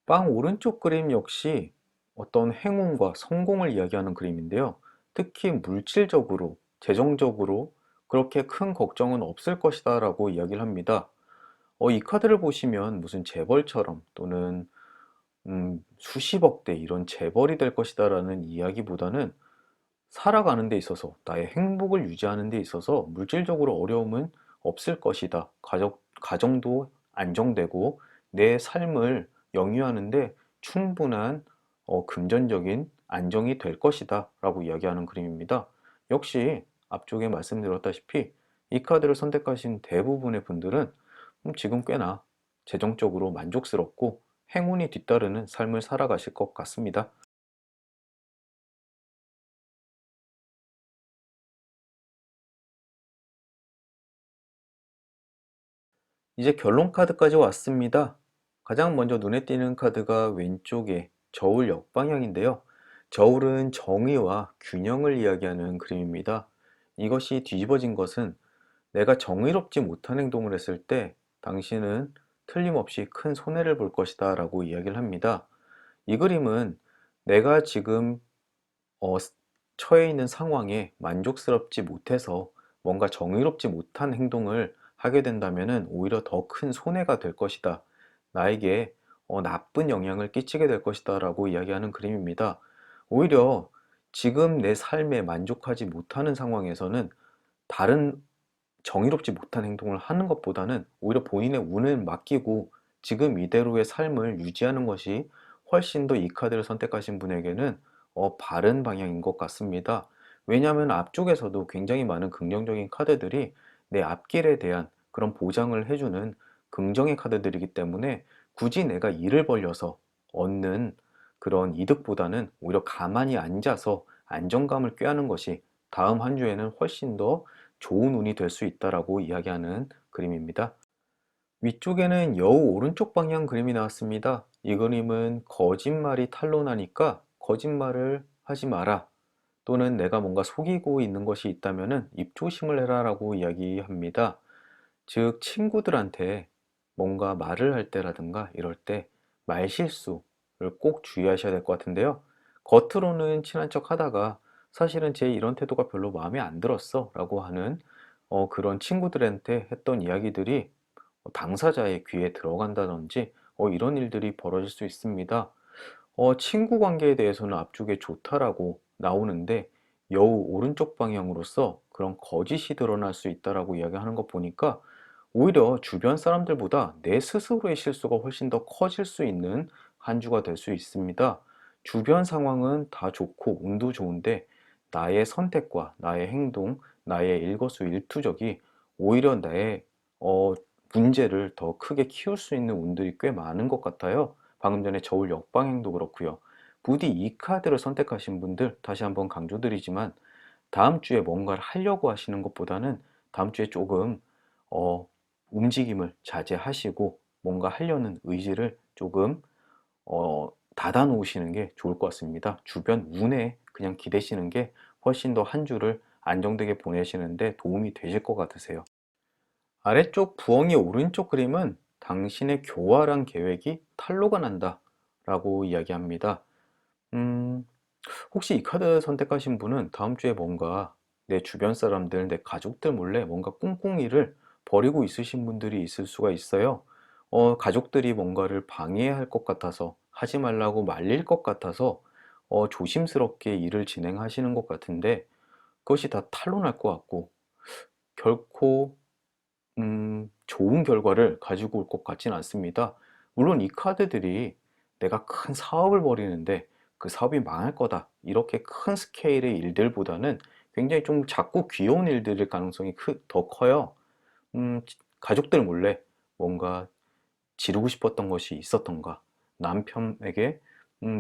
Speaker 1: 빵 오른쪽 그림 역시 어떤 행운과 성공을 이야기하는 그림인데요. 특히 물질적으로, 재정적으로 그렇게 큰 걱정은 없을 것이다 라고 이야기를 합니다. 이 카드를 보시면 무슨 재벌처럼 또는 수십억 대 이런 재벌이 될 것이다 라는 이야기보다는 살아가는 데 있어서 나의 행복을 유지하는 데 있어서 물질적으로 어려움은 없을 것이다. 가정도 안정되고 내 삶을 영위하는데 충분한 금전적인 안정이 될 것이다 라고 이야기하는 그림입니다. 역시 앞쪽에 말씀드렸다시피 이 카드를 선택하신 대부분의 분들은 지금 꽤나 재정적으로 만족스럽고 행운이 뒤따르는 삶을 살아가실 것 같습니다. 이제 결론 카드까지 왔습니다. 가장 먼저 눈에 띄는 카드가 왼쪽에 저울 역방향인데요. 저울은 정의와 균형을 이야기하는 그림입니다. 이것이 뒤집어진 것은 내가 정의롭지 못한 행동을 했을 때 당신은 틀림없이 큰 손해를 볼 것이다 라고 이야기를 합니다. 이 그림은 내가 지금 어, 처해 있는 상황에 만족스럽지 못해서 뭔가 정의롭지 못한 행동을 하게 된다면 오히려 더 큰 손해가 될 것이다. 나에게 나쁜 영향을 끼치게 될 것이다 라고 이야기하는 그림입니다. 오히려 지금 내 삶에 만족하지 못하는 상황에서는 다른 정의롭지 못한 행동을 하는 것보다는 오히려 본인의 운을 맡기고 지금 이대로의 삶을 유지하는 것이 훨씬 더 이 카드를 선택하신 분에게는 바른 방향인 것 같습니다. 왜냐하면 앞쪽에서도 굉장히 많은 긍정적인 카드들이 내 앞길에 대한 그런 보장을 해주는 긍정의 카드들이기 때문에 굳이 내가 일을 벌려서 얻는 그런 이득보다는 오히려 가만히 앉아서 안정감을 꾀하는 것이 다음 한 주에는 훨씬 더 좋은 운이 될 수 있다라고 이야기하는 그림입니다. 위쪽에는 여우 오른쪽 방향 그림이 나왔습니다. 이 그림은 거짓말이 탄로나니까 거짓말을 하지 마라. 또는 내가 뭔가 속이고 있는 것이 있다면 입조심을 해라라고 이야기합니다. 즉, 친구들한테 뭔가 말을 할 때라든가 이럴 때 말실수를 꼭 주의하셔야 될 것 같은데요. 겉으로는 친한 척 하다가 사실은 제 이런 태도가 별로 마음에 안 들었어 라고 하는 그런 친구들한테 했던 이야기들이 당사자의 귀에 들어간다든지 이런 일들이 벌어질 수 있습니다. 친구 관계에 대해서는 앞쪽에 좋다라고 나오는데 여우 오른쪽 방향으로서 그런 거짓이 드러날 수 있다라고 이야기하는 거 보니까 오히려 주변 사람들보다 내 스스로의 실수가 훨씬 더 커질 수 있는 한 주가 될 수 있습니다. 주변 상황은 다 좋고 운도 좋은데 나의 선택과 나의 행동, 나의 일거수일투족이 오히려 나의 어, 문제를 더 크게 키울 수 있는 운들이 꽤 많은 것 같아요. 방금 전에 저울 역방향도 그렇고요. 부디 이 카드를 선택하신 분들 다시 한번 강조드리지만 다음 주에 뭔가를 하려고 하시는 것보다는 다음 주에 조금 어, 움직임을 자제하시고 뭔가 하려는 의지를 조금 닫아 놓으시는 게 좋을 것 같습니다. 주변 운에 그냥 기대시는 게 훨씬 더 한 주를 안정되게 보내시는데 도움이 되실 것 같으세요. 아래쪽 부엉이 오른쪽 그림은 당신의 교활한 계획이 탄로가 난다 라고 이야기합니다. 음, 혹시 이 카드 선택하신 분은 다음 주에 뭔가 내 주변 사람들, 내 가족들 몰래 뭔가 꿍꿍이를 벌이고 있으신 분들이 있을 수가 있어요. 가족들이 뭔가를 방해할 것 같아서 하지 말라고 말릴 것 같아서 조심스럽게 일을 진행하시는 것 같은데 그것이 다 탄로날 것 같고 결코 좋은 결과를 가지고 올 것 같지는 않습니다. 물론 이 카드들이 내가 큰 사업을 벌이는데 그 사업이 망할 거다. 이렇게 큰 스케일의 일들보다는 굉장히 좀 작고 귀여운 일들일 가능성이 더 커요. 가족들 몰래 뭔가 지르고 싶었던 것이 있었던가, 남편에게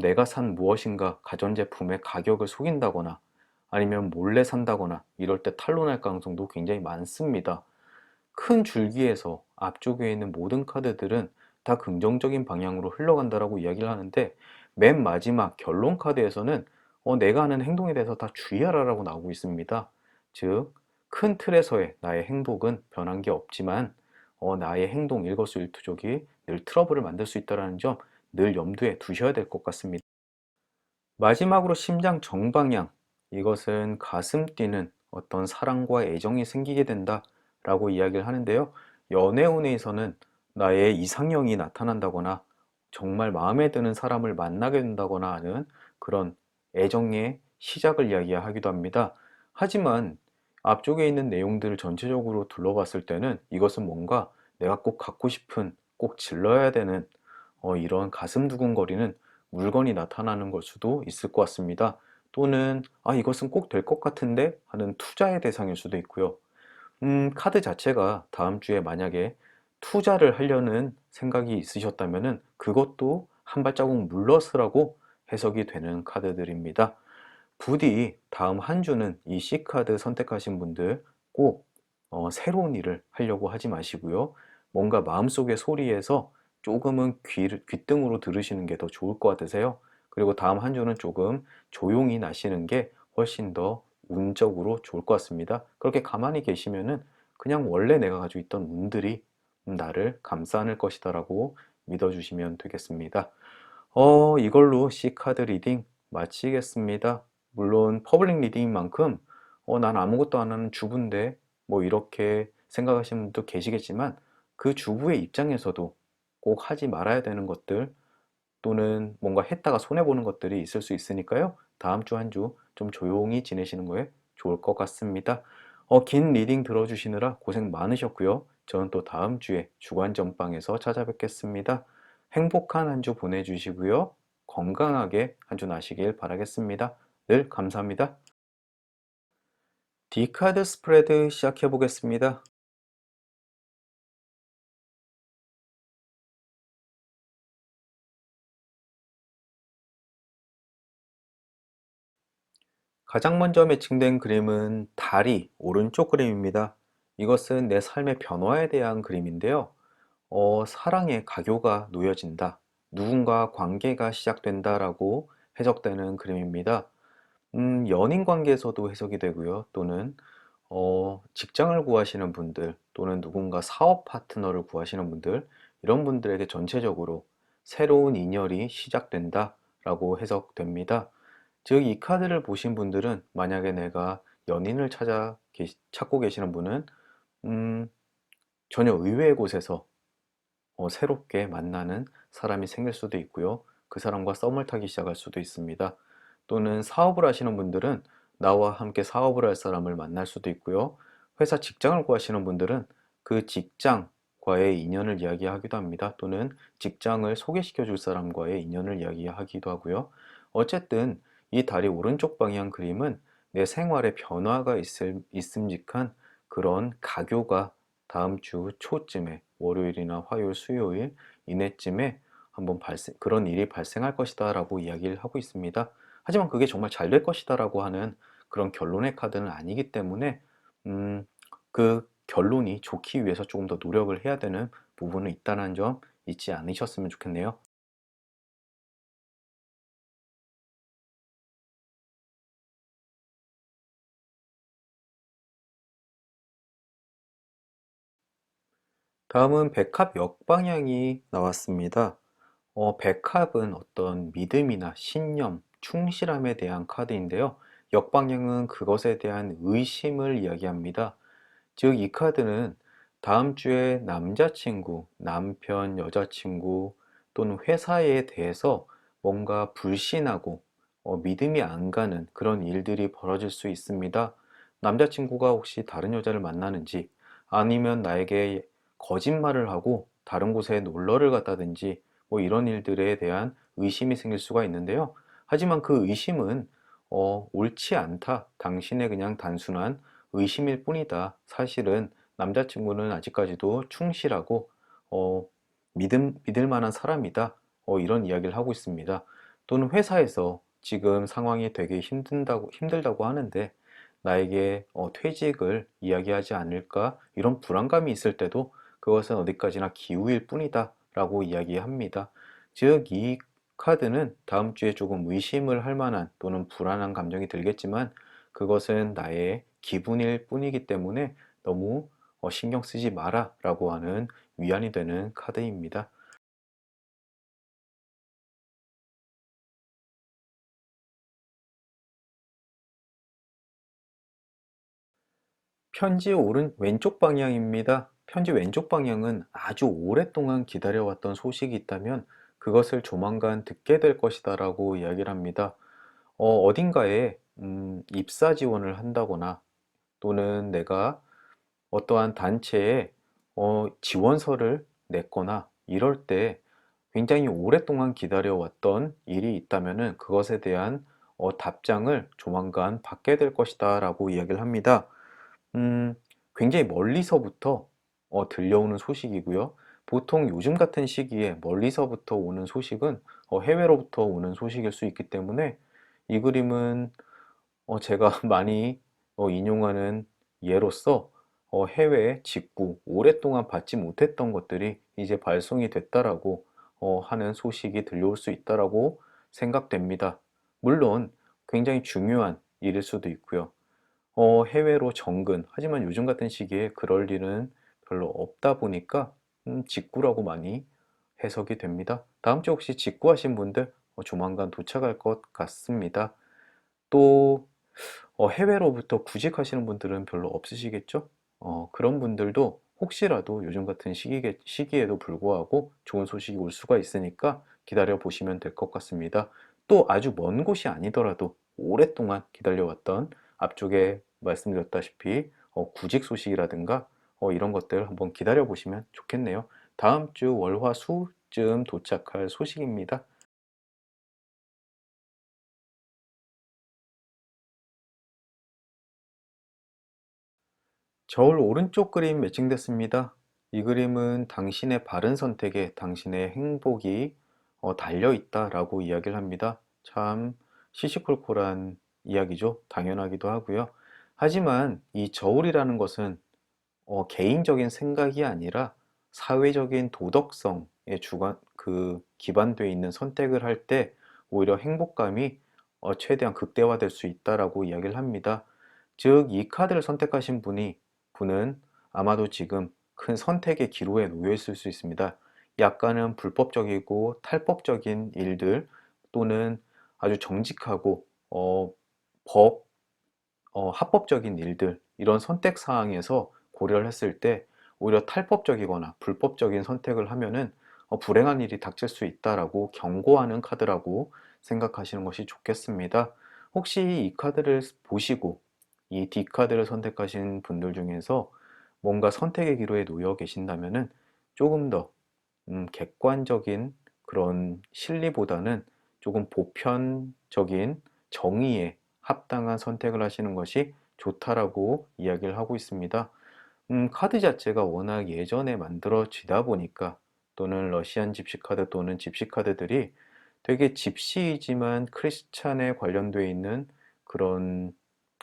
Speaker 1: 내가 산 무엇인가 가전제품의 가격을 속인다거나, 아니면 몰래 산다거나, 이럴 때 탄로날 가능성도 굉장히 많습니다. 큰 줄기에서 앞쪽에 있는 모든 카드들은 다 긍정적인 방향으로 흘러간다라고 이야기를 하는데 맨 마지막 결론 카드에서는 내가 하는 행동에 대해서 다 주의하라라고 나오고 있습니다. 즉, 큰 틀에서의 나의 행복은 변한 게 없지만 나의 행동 일거수일투족이 늘 트러블을 만들 수 있다는 점 늘 염두에 두셔야 될 것 같습니다. 마지막으로 심장 정방향, 이것은 가슴 뛰는 어떤 사랑과 애정이 생기게 된다라고 이야기를 하는데요. 연애운에서는 나의 이상형이 나타난다거나 정말 마음에 드는 사람을 만나게 된다거나 하는 그런 애정의 시작을 이야기하기도 합니다. 하지만 앞쪽에 있는 내용들을 전체적으로 둘러봤을 때는 이것은 뭔가 내가 꼭 갖고 싶은, 꼭 질러야 되는 이런 가슴 두근거리는 물건이 나타나는 걸 수도 있을 것 같습니다. 또는 이것은 꼭 될 것 같은데 하는 투자의 대상일 수도 있고요. 카드 자체가 다음 주에 만약에 투자를 하려는 생각이 있으셨다면은 그것도 한 발자국 물러서라고 해석이 되는 카드들입니다. 부디 다음 한 주는 이 C카드 선택하신 분들 꼭 새로운 일을 하려고 하지 마시고요. 뭔가 마음속의 소리에서 조금은 귓등으로 들으시는 게 더 좋을 것 같으세요. 그리고 다음 한 주는 조금 조용히 나시는 게 훨씬 더 운적으로 좋을 것 같습니다. 그렇게 가만히 계시면은 그냥 원래 내가 가지고 있던 운들이 나를 감싸 안을 것이다라고 믿어주시면 되겠습니다. 이걸로 C카드 리딩 마치겠습니다. 물론 퍼블릭 리딩인 만큼 난 아무것도 안 하는 주부인데 뭐 이렇게 생각하시는 분도 계시겠지만 그 주부의 입장에서도 꼭 하지 말아야 되는 것들 또는 뭔가 했다가 손해보는 것들이 있을 수 있으니까요. 다음 주 한 주 좀 조용히 지내시는 거에 좋을 것 같습니다. 긴 리딩 들어주시느라 고생 많으셨고요. 저는 또 다음 주에 주간 전방에서 찾아뵙겠습니다. 행복한 한 주 보내주시고요. 건강하게 한 주 나시길 바라겠습니다. 늘 감사합니다. D카드 스프레드 시작해 보겠습니다. 가장 먼저 매칭된 그림은 달이 오른쪽 그림입니다. 이것은 내 삶의 변화에 대한 그림인데요. 사랑의 가교가 놓여진다. 누군가 관계가 시작된다라고 해석되는 그림입니다. 연인 관계에서도 해석이 되고요. 또는 직장을 구하시는 분들 또는 누군가 사업 파트너를 구하시는 분들 이런 분들에게 전체적으로 새로운 인연이 시작된다라고 해석됩니다. 즉, 이 카드를 보신 분들은 만약에 내가 연인을 찾고 계시는 분은 음, 전혀 의외의 곳에서 새롭게 만나는 사람이 생길 수도 있고요. 그 사람과 썸을 타기 시작할 수도 있습니다. 또는 사업을 하시는 분들은 나와 함께 사업을 할 사람을 만날 수도 있고요. 회사 직장을 구하시는 분들은 그 직장과의 인연을 이야기하기도 합니다. 또는 직장을 소개시켜 줄 사람과의 인연을 이야기하기도 하고요. 어쨌든 이 달이 오른쪽 방향 그림은 내 생활에 변화가 있음직한 그런 가교가 다음 주 초쯤에 월요일이나 화요일, 수요일 이내쯤에 한번 그런 일이 발생할 것이다 라고 이야기를 하고 있습니다. 하지만 그게 정말 잘 될 것이다 라고 하는 그런 결론의 카드는 아니기 때문에 음, 그 결론이 좋기 위해서 조금 더 노력을 해야 되는 부분은 있다는 점 잊지 않으셨으면 좋겠네요. 다음은 백합 역방향이 나왔습니다. 백합은 어떤 믿음이나 신념, 충실함에 대한 카드인데요. 역방향은 그것에 대한 의심을 이야기합니다. 즉, 이 카드는 다음 주에 남자친구, 남편, 여자친구 또는 회사에 대해서 뭔가 불신하고 믿음이 안 가는 그런 일들이 벌어질 수 있습니다. 남자친구가 혹시 다른 여자를 만나는지 아니면 나에게 거짓말을 하고 다른 곳에 놀러를 갔다든지 뭐 이런 일들에 대한 의심이 생길 수가 있는데요. 하지만 그 의심은 옳지 않다. 당신의 그냥 단순한 의심일 뿐이다. 사실은 남자친구는 아직까지도 충실하고 어, 믿을 만한 사람이다. 이런 이야기를 하고 있습니다. 또는 회사에서 지금 상황이 되게 힘들다고 하는데 나에게 퇴직을 이야기하지 않을까 이런 불안감이 있을 때도 그것은 어디까지나 기우일 뿐이다 라고 이야기합니다. 즉, 이 카드는 다음 주에 조금 의심을 할 만한 또는 불안한 감정이 들겠지만 그것은 나의 기분일 뿐이기 때문에 너무 신경 쓰지 마라 라고 하는 위안이 되는 카드입니다. 편지 왼쪽 방향입니다. 편지 왼쪽 방향은 아주 오랫동안 기다려왔던 소식이 있다면 그것을 조만간 듣게 될 것이다 라고 이야기를 합니다. 어딘가에 입사 지원을 한다거나 또는 내가 어떠한 단체에 지원서를 냈거나 이럴 때 굉장히 오랫동안 기다려왔던 일이 있다면은 그것에 대한 답장을 조만간 받게 될 것이다 라고 이야기를 합니다. 음, 굉장히 멀리서부터 들려오는 소식이고요. 보통 요즘 같은 시기에 멀리서부터 오는 소식은 해외로부터 오는 소식일 수 있기 때문에 이 그림은 제가 많이 인용하는 예로서 해외 직구 오랫동안 받지 못했던 것들이 이제 발송이 됐다라고 하는 소식이 들려올 수 있다라고 생각됩니다. 물론 굉장히 중요한 일일 수도 있고요. 해외로 정근. 하지만 요즘 같은 시기에 그럴 일은 별로 없다 보니까 직구라고 많이 해석이 됩니다. 다음 주 혹시 직구하신 분들 조만간 도착할 것 같습니다. 또 해외로부터 구직하시는 분들은 별로 없으시겠죠? 그런 분들도 혹시라도 요즘 같은 시기에도 불구하고 좋은 소식이 올 수가 있으니까 기다려 보시면 될 것 같습니다. 또 아주 먼 곳이 아니더라도 오랫동안 기다려왔던 앞쪽에 말씀드렸다시피 구직 소식이라든가 이런 것들 한번 기다려 보시면 좋겠네요. 다음 주 월, 화, 수쯤 도착할 소식입니다. 저울 오른쪽 그림 매칭됐습니다. 이 그림은 당신의 바른 선택에 당신의 행복이 달려 있다라고 이야기를 합니다. 참 시시콜콜한 이야기죠. 당연하기도 하고요. 하지만 이 저울이라는 것은 개인적인 생각이 아니라 사회적인 도덕성에 기반되어 있는 선택을 할 때 오히려 행복감이 최대한 극대화될 수 있다라고 이야기를 합니다. 즉, 이 카드를 선택하신 분은 아마도 지금 큰 선택의 기로에 놓여 있을 수 있습니다. 약간은 불법적이고 탈법적인 일들 또는 아주 정직하고 법 합법적인 일들, 이런 선택 사항에서 고려를 했을 때 오히려 탈법적이거나 불법적인 선택을 하면은 불행한 일이 닥칠 수 있다라고 경고하는 카드라고 생각하시는 것이 좋겠습니다. 혹시 이 카드를 보시고 이 D카드를 선택하신 분들 중에서 뭔가 선택의 기로에 놓여 계신다면은 조금 더 객관적인 그런 실리보다는 조금 보편적인 정의에 합당한 선택을 하시는 것이 좋다라고 이야기를 하고 있습니다. 카드 자체가 워낙 예전에 만들어지다 보니까 또는 러시안 집시 카드 또는 집시 카드들이 되게 집시이지만 크리스찬에 관련되어 있는 그런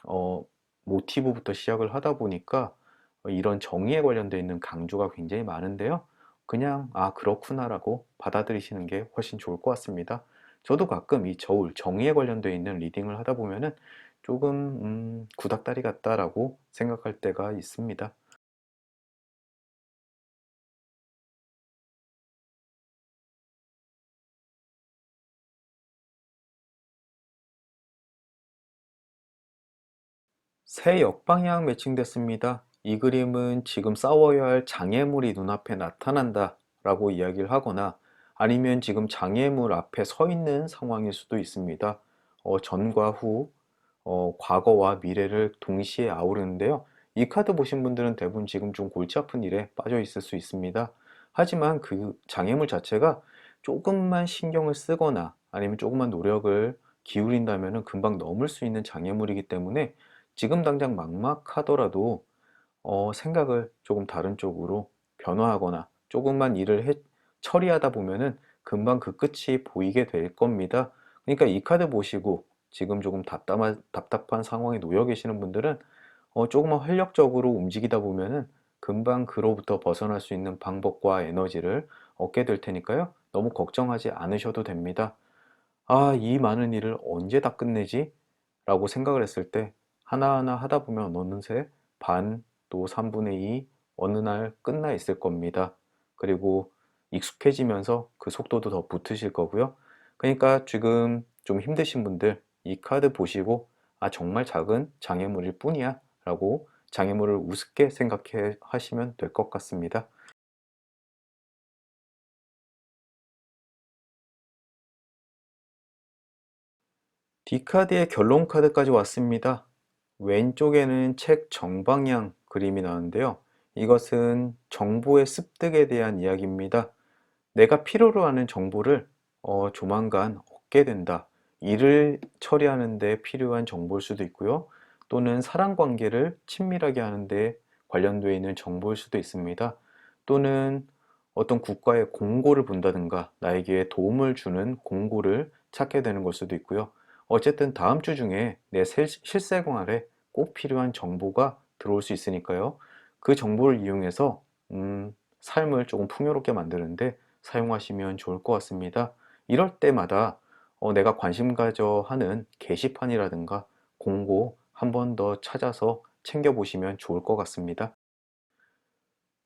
Speaker 1: 어, 모티브부터 시작을 하다 보니까 이런 정의에 관련되어 있는 강조가 굉장히 많은데요. 그냥 아 그렇구나라고 받아들이시는 게 훨씬 좋을 것 같습니다. 저도 가끔 이 저울, 정의에 관련되어 있는 리딩을 하다 보면은 조금 구닥다리 같다라고 생각할 때가 있습니다. 새 역방향 매칭됐습니다. 이 그림은 지금 싸워야 할 장애물이 눈앞에 나타난다 라고 이야기를 하거나 아니면 지금 장애물 앞에 서 있는 상황일 수도 있습니다. 전과 후, 과거와 미래를 동시에 아우르는데요. 이 카드 보신 분들은 대부분 지금 좀 골치 아픈 일에 빠져 있을 수 있습니다. 하지만 그 장애물 자체가 조금만 신경을 쓰거나 아니면 조금만 노력을 기울인다면 금방 넘을 수 있는 장애물이기 때문에 지금 당장 막막하더라도 생각을 조금 다른 쪽으로 변화하거나 조금만 처리하다 보면은 금방 그 끝이 보이게 될 겁니다. 그러니까 이 카드 보시고 지금 조금 답답한 상황에 놓여 계시는 분들은 조금만 활력적으로 움직이다 보면은 금방 그로부터 벗어날 수 있는 방법과 에너지를 얻게 될 테니까요. 너무 걱정하지 않으셔도 됩니다. 아, 이 많은 일을 언제 다 끝내지? 라고 생각을 했을 때 하나하나 하다 보면 어느새 반 또 3분의 2 어느 날 끝나 있을 겁니다. 그리고 익숙해지면서 그 속도도 더 붙으실 거고요. 그러니까 지금 좀 힘드신 분들 이 카드 보시고 아, 정말 작은 장애물일 뿐이야 라고 장애물을 우습게 생각해 하시면 될 것 같습니다. D카드의 결론 카드까지 왔습니다. 왼쪽에는 책 정방향 그림이 나오는데요. 이것은 정보의 습득에 대한 이야기입니다. 내가 필요로 하는 정보를 조만간 얻게 된다. 일을 처리하는 데 필요한 정보일 수도 있고요. 또는 사람 관계를 친밀하게 하는 데 관련되어 있는 정보일 수도 있습니다. 또는 어떤 국가의 공고를 본다든가 나에게 도움을 주는 공고를 찾게 되는 걸 수도 있고요. 어쨌든 다음 주 중에 내 실생활에 꼭 필요한 정보가 들어올 수 있으니까요. 그 정보를 이용해서 삶을 조금 풍요롭게 만드는데 사용하시면 좋을 것 같습니다. 이럴 때마다 내가 관심 가져 하는 게시판이라든가 공고 한 번 더 찾아서 챙겨보시면 좋을 것 같습니다.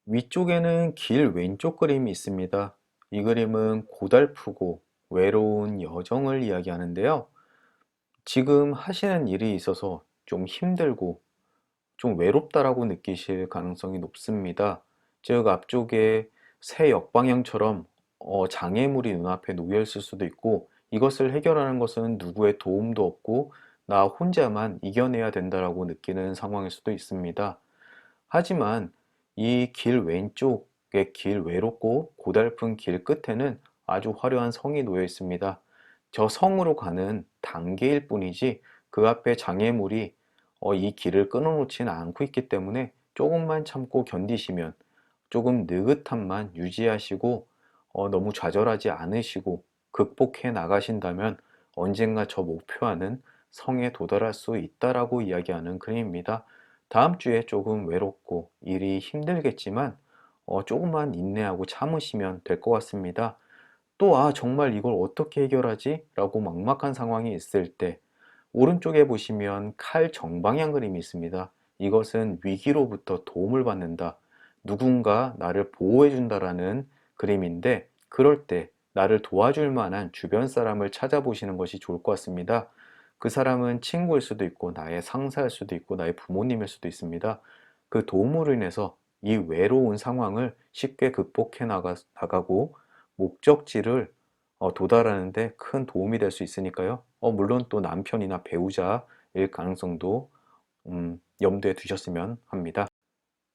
Speaker 1: 위쪽에는 길 왼쪽 그림이 있습니다. 이 그림은 고달프고 외로운 여정을 이야기하는데요. 지금 하시는 일이 있어서 좀 힘들고 좀 외롭다라고 느끼실 가능성이 높습니다. 즉, 앞쪽에 새 역방향처럼 장애물이 눈앞에 놓여 있을 수도 있고 이것을 해결하는 것은 누구의 도움도 없고 나 혼자만 이겨내야 된다라고 느끼는 상황일 수도 있습니다. 하지만 이 길 왼쪽의 길 외롭고 고달픈 길 끝에는 아주 화려한 성이 놓여 있습니다. 저 성으로 가는 단계일 뿐이지 그 앞에 장애물이 이 길을 끊어놓지는 않고 있기 때문에 조금만 참고 견디시면, 조금 느긋함만 유지하시고 너무 좌절하지 않으시고 극복해 나가신다면 언젠가 저 목표하는 성에 도달할 수 있다라고 이야기하는 그림입니다. 다음 주에 조금 외롭고 일이 힘들겠지만 조금만 인내하고 참으시면 될 것 같습니다. 또 정말 이걸 어떻게 해결하지? 라고 막막한 상황이 있을 때 오른쪽에 보시면 칼 정방향 그림이 있습니다. 이것은 위기로부터 도움을 받는다, 누군가 나를 보호해 준다라는 그림인데, 그럴 때 나를 도와줄 만한 주변 사람을 찾아보시는 것이 좋을 것 같습니다. 그 사람은 친구일 수도 있고 나의 상사일 수도 있고 나의 부모님일 수도 있습니다. 그 도움으로 인해서 이 외로운 상황을 쉽게 극복해 나가고 목적지를 도달하는 데 큰 도움이 될 수 있으니까요. 물론 또 남편이나 배우자일 가능성도 염두에 두셨으면 합니다.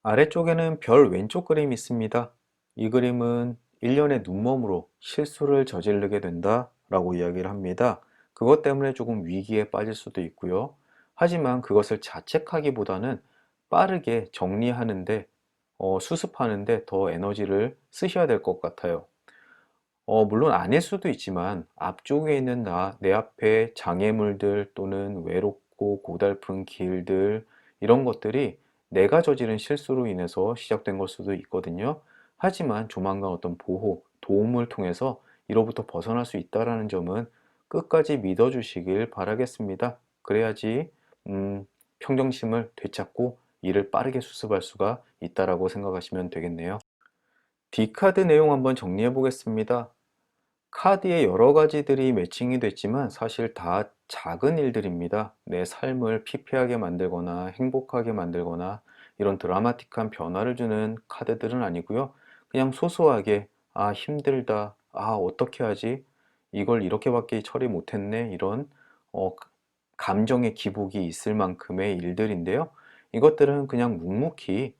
Speaker 1: 아래쪽에는 별 왼쪽 그림이 있습니다. 이 그림은 일련의 눈먼으로 실수를 저지르게 된다 라고 이야기를 합니다. 그것 때문에 조금 위기에 빠질 수도 있고요. 하지만 그것을 자책하기보다는 빠르게 정리하는데, 수습하는데 더 에너지를 쓰셔야 될 것 같아요. 물론 아닐 수도 있지만 앞쪽에 있는 내 앞에 장애물들 또는 외롭고 고달픈 길들, 이런 것들이 내가 저지른 실수로 인해서 시작된 걸 수도 있거든요. 하지만 조만간 어떤 보호, 도움을 통해서 이로부터 벗어날 수 있다는 점은 끝까지 믿어주시길 바라겠습니다. 그래야지 평정심을 되찾고 일을 빠르게 수습할 수가 있다라고 생각하시면 되겠네요. D카드 내용 한번 정리해 보겠습니다. 카드에 여러 가지들이 매칭이 됐지만 사실 다 작은 일들입니다. 내 삶을 피폐하게 만들거나 행복하게 만들거나 이런 드라마틱한 변화를 주는 카드들은 아니고요. 그냥 소소하게 힘들다, 어떻게 하지? 이걸 이렇게밖에 처리 못했네, 이런 어, 감정의 기복이 있을 만큼의 일들인데요. 이것들은 그냥 묵묵히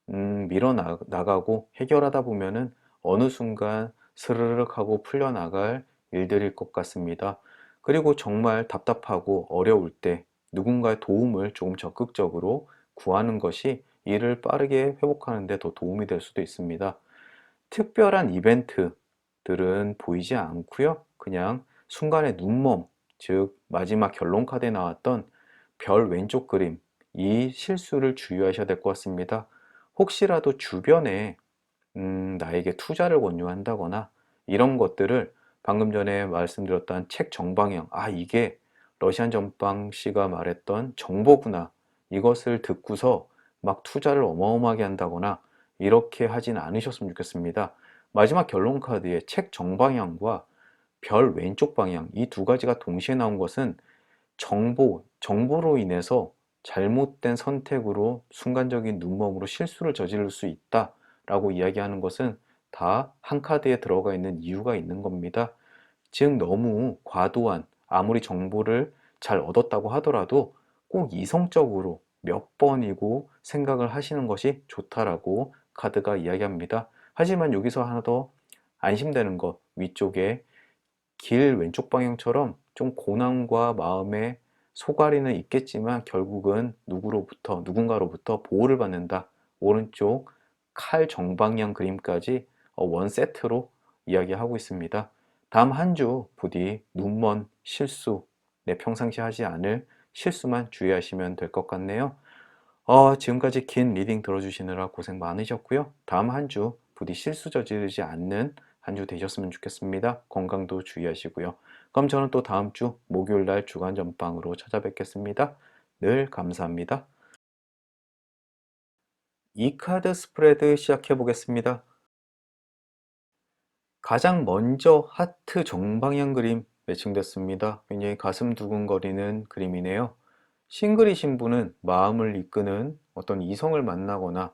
Speaker 1: 나가고 해결하다 보면은 어느 순간 스르륵 하고 풀려나갈 일들일 것 같습니다. 그리고 정말 답답하고 어려울 때 누군가의 도움을 조금 적극적으로 구하는 것이 일을 빠르게 회복하는 데 더 도움이 될 수도 있습니다. 특별한 이벤트들은 보이지 않고요. 그냥 순간의 눈멈, 즉 마지막 결론 카드에 나왔던 별 왼쪽 그림, 이 실수를 주의하셔야 될 것 같습니다. 혹시라도 주변에 나에게 투자를 권유한다거나 이런 것들을, 방금 전에 말씀드렸던 책 정방향, 이게 러시안 전방 씨가 말했던 정보구나, 이것을 듣고서 막 투자를 어마어마하게 한다거나 이렇게 하진 않으셨으면 좋겠습니다. 마지막 결론 카드의 책 정방향과 별 왼쪽 방향, 이 두 가지가 동시에 나온 것은 정보로 인해서 잘못된 선택으로 순간적인 눈멈으로 실수를 저지를 수 있다라고 이야기하는 것은 다 한 카드에 들어가 있는 이유가 있는 겁니다. 즉 너무 과도한, 아무리 정보를 잘 얻었다고 하더라도 꼭 이성적으로 몇 번이고 생각을 하시는 것이 좋다라고 카드가 이야기합니다. 하지만 여기서 하나 더 안심되는 것, 위쪽에 길 왼쪽 방향처럼 좀 고난과 마음의 소갈이는 있겠지만 결국은 누군가로부터 보호를 받는다. 오른쪽 칼 정방향 그림까지 원 세트로 이야기하고 있습니다. 다음 한 주 부디 눈먼 실수, 내 평상시 하지 않을 실수만 주의하시면 될 것 같네요. 지금까지 긴 리딩 들어주시느라 고생 많으셨고요. 다음 한 주 부디 실수 저지르지 않는 한 주 되셨으면 좋겠습니다. 건강도 주의하시고요. 그럼 저는 또 다음 주 목요일 날 주간 전방으로 찾아뵙겠습니다. 늘 감사합니다. 이 카드 스프레드 시작해 보겠습니다. 가장 먼저 하트 정방향 그림 매칭됐습니다. 굉장히 가슴 두근거리는 그림이네요. 싱글이신 분은 마음을 이끄는 어떤 이성을 만나거나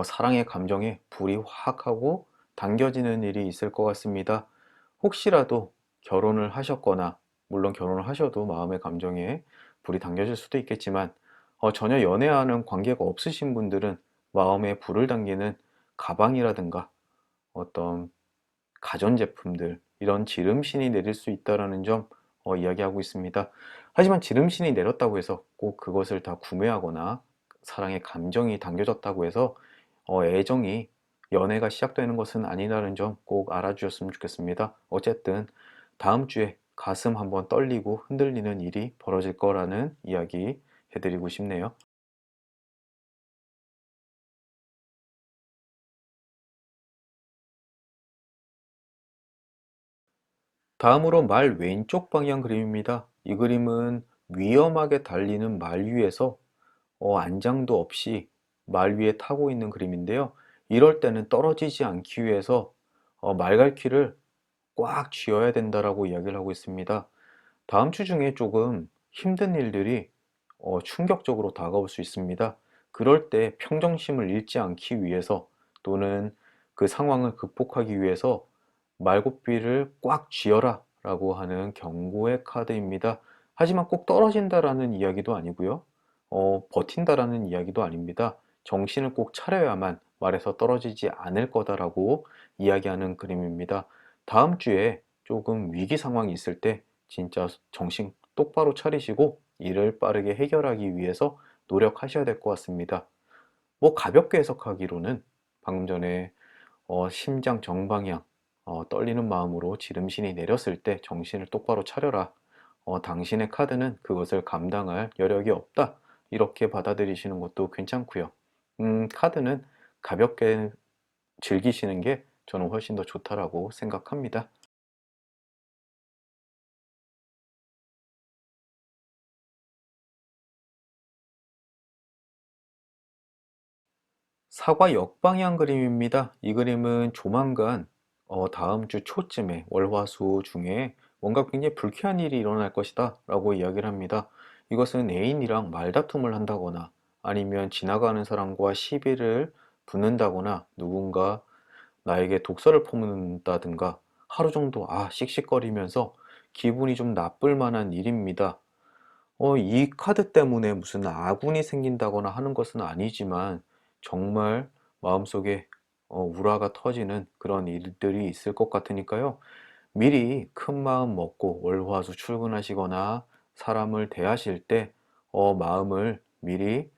Speaker 1: 사랑의 감정에 불이 확 하고 당겨지는 일이 있을 것 같습니다. 혹시라도 결혼을 하셨거나, 물론 결혼을 하셔도 마음의 감정에 불이 당겨질 수도 있겠지만 전혀 연애하는 관계가 없으신 분들은 마음에 불을 당기는 가방이라든가 어떤 가전제품들, 이런 지름신이 내릴 수 있다는 점 이야기하고 있습니다. 하지만 지름신이 내렸다고 해서 꼭 그것을 다 구매하거나 사랑의 감정이 담겨졌다고 해서 애정이, 연애가 시작되는 것은 아니라는 점 꼭 알아주셨으면 좋겠습니다. 어쨌든 다음 주에 가슴 한번 떨리고 흔들리는 일이 벌어질 거라는 이야기 해드리고 싶네요. 다음으로 말 왼쪽 방향 그림입니다. 이 그림은 위험하게 달리는 말 위에서 안장도 없이 말 위에 타고 있는 그림인데요. 이럴 때는 떨어지지 않기 위해서 말갈퀴를 꽉 쥐어야 된다라고 이야기를 하고 있습니다. 다음 주 중에 조금 힘든 일들이 충격적으로 다가올 수 있습니다. 그럴 때 평정심을 잃지 않기 위해서, 또는 그 상황을 극복하기 위해서 말고삐를 꽉 쥐어라 라고 하는 경고의 카드입니다. 하지만 꼭 떨어진다라는 이야기도 아니고요. 버틴다라는 이야기도 아닙니다. 정신을 꼭 차려야만 말에서 떨어지지 않을 거다라고 이야기하는 그림입니다. 다음 주에 조금 위기 상황이 있을 때 진짜 정신 똑바로 차리시고 일을 빠르게 해결하기 위해서 노력하셔야 될 것 같습니다. 뭐 가볍게 해석하기로는 방금 전에 심장 정방향, 떨리는 마음으로 지름신이 내렸을 때 정신을 똑바로 차려라. 당신의 카드는 그것을 감당할 여력이 없다. 이렇게 받아들이시는 것도 괜찮고요. 카드는 가볍게 즐기시는 게 저는 훨씬 더 좋다라고 생각합니다. 사과 역방향 그림입니다. 이 그림은 조만간 다음 주 초쯤에 월화수 중에 뭔가 굉장히 불쾌한 일이 일어날 것이다 라고 이야기를 합니다. 이것은 애인이랑 말다툼을 한다거나 아니면 지나가는 사람과 시비를 붙는다거나 누군가 나에게 독서를 퍼붓는다든가 하루 정도 씩씩거리면서 기분이 좀 나쁠 만한 일입니다. 이 카드 때문에 무슨 아군이 생긴다거나 하는 것은 아니지만 정말 마음속에 우라가 터지는 그런 일들이 있을 것 같으니까요. 미리 큰 마음 먹고 월화수 출근하시거나 사람을 대하실 때 마음을 미리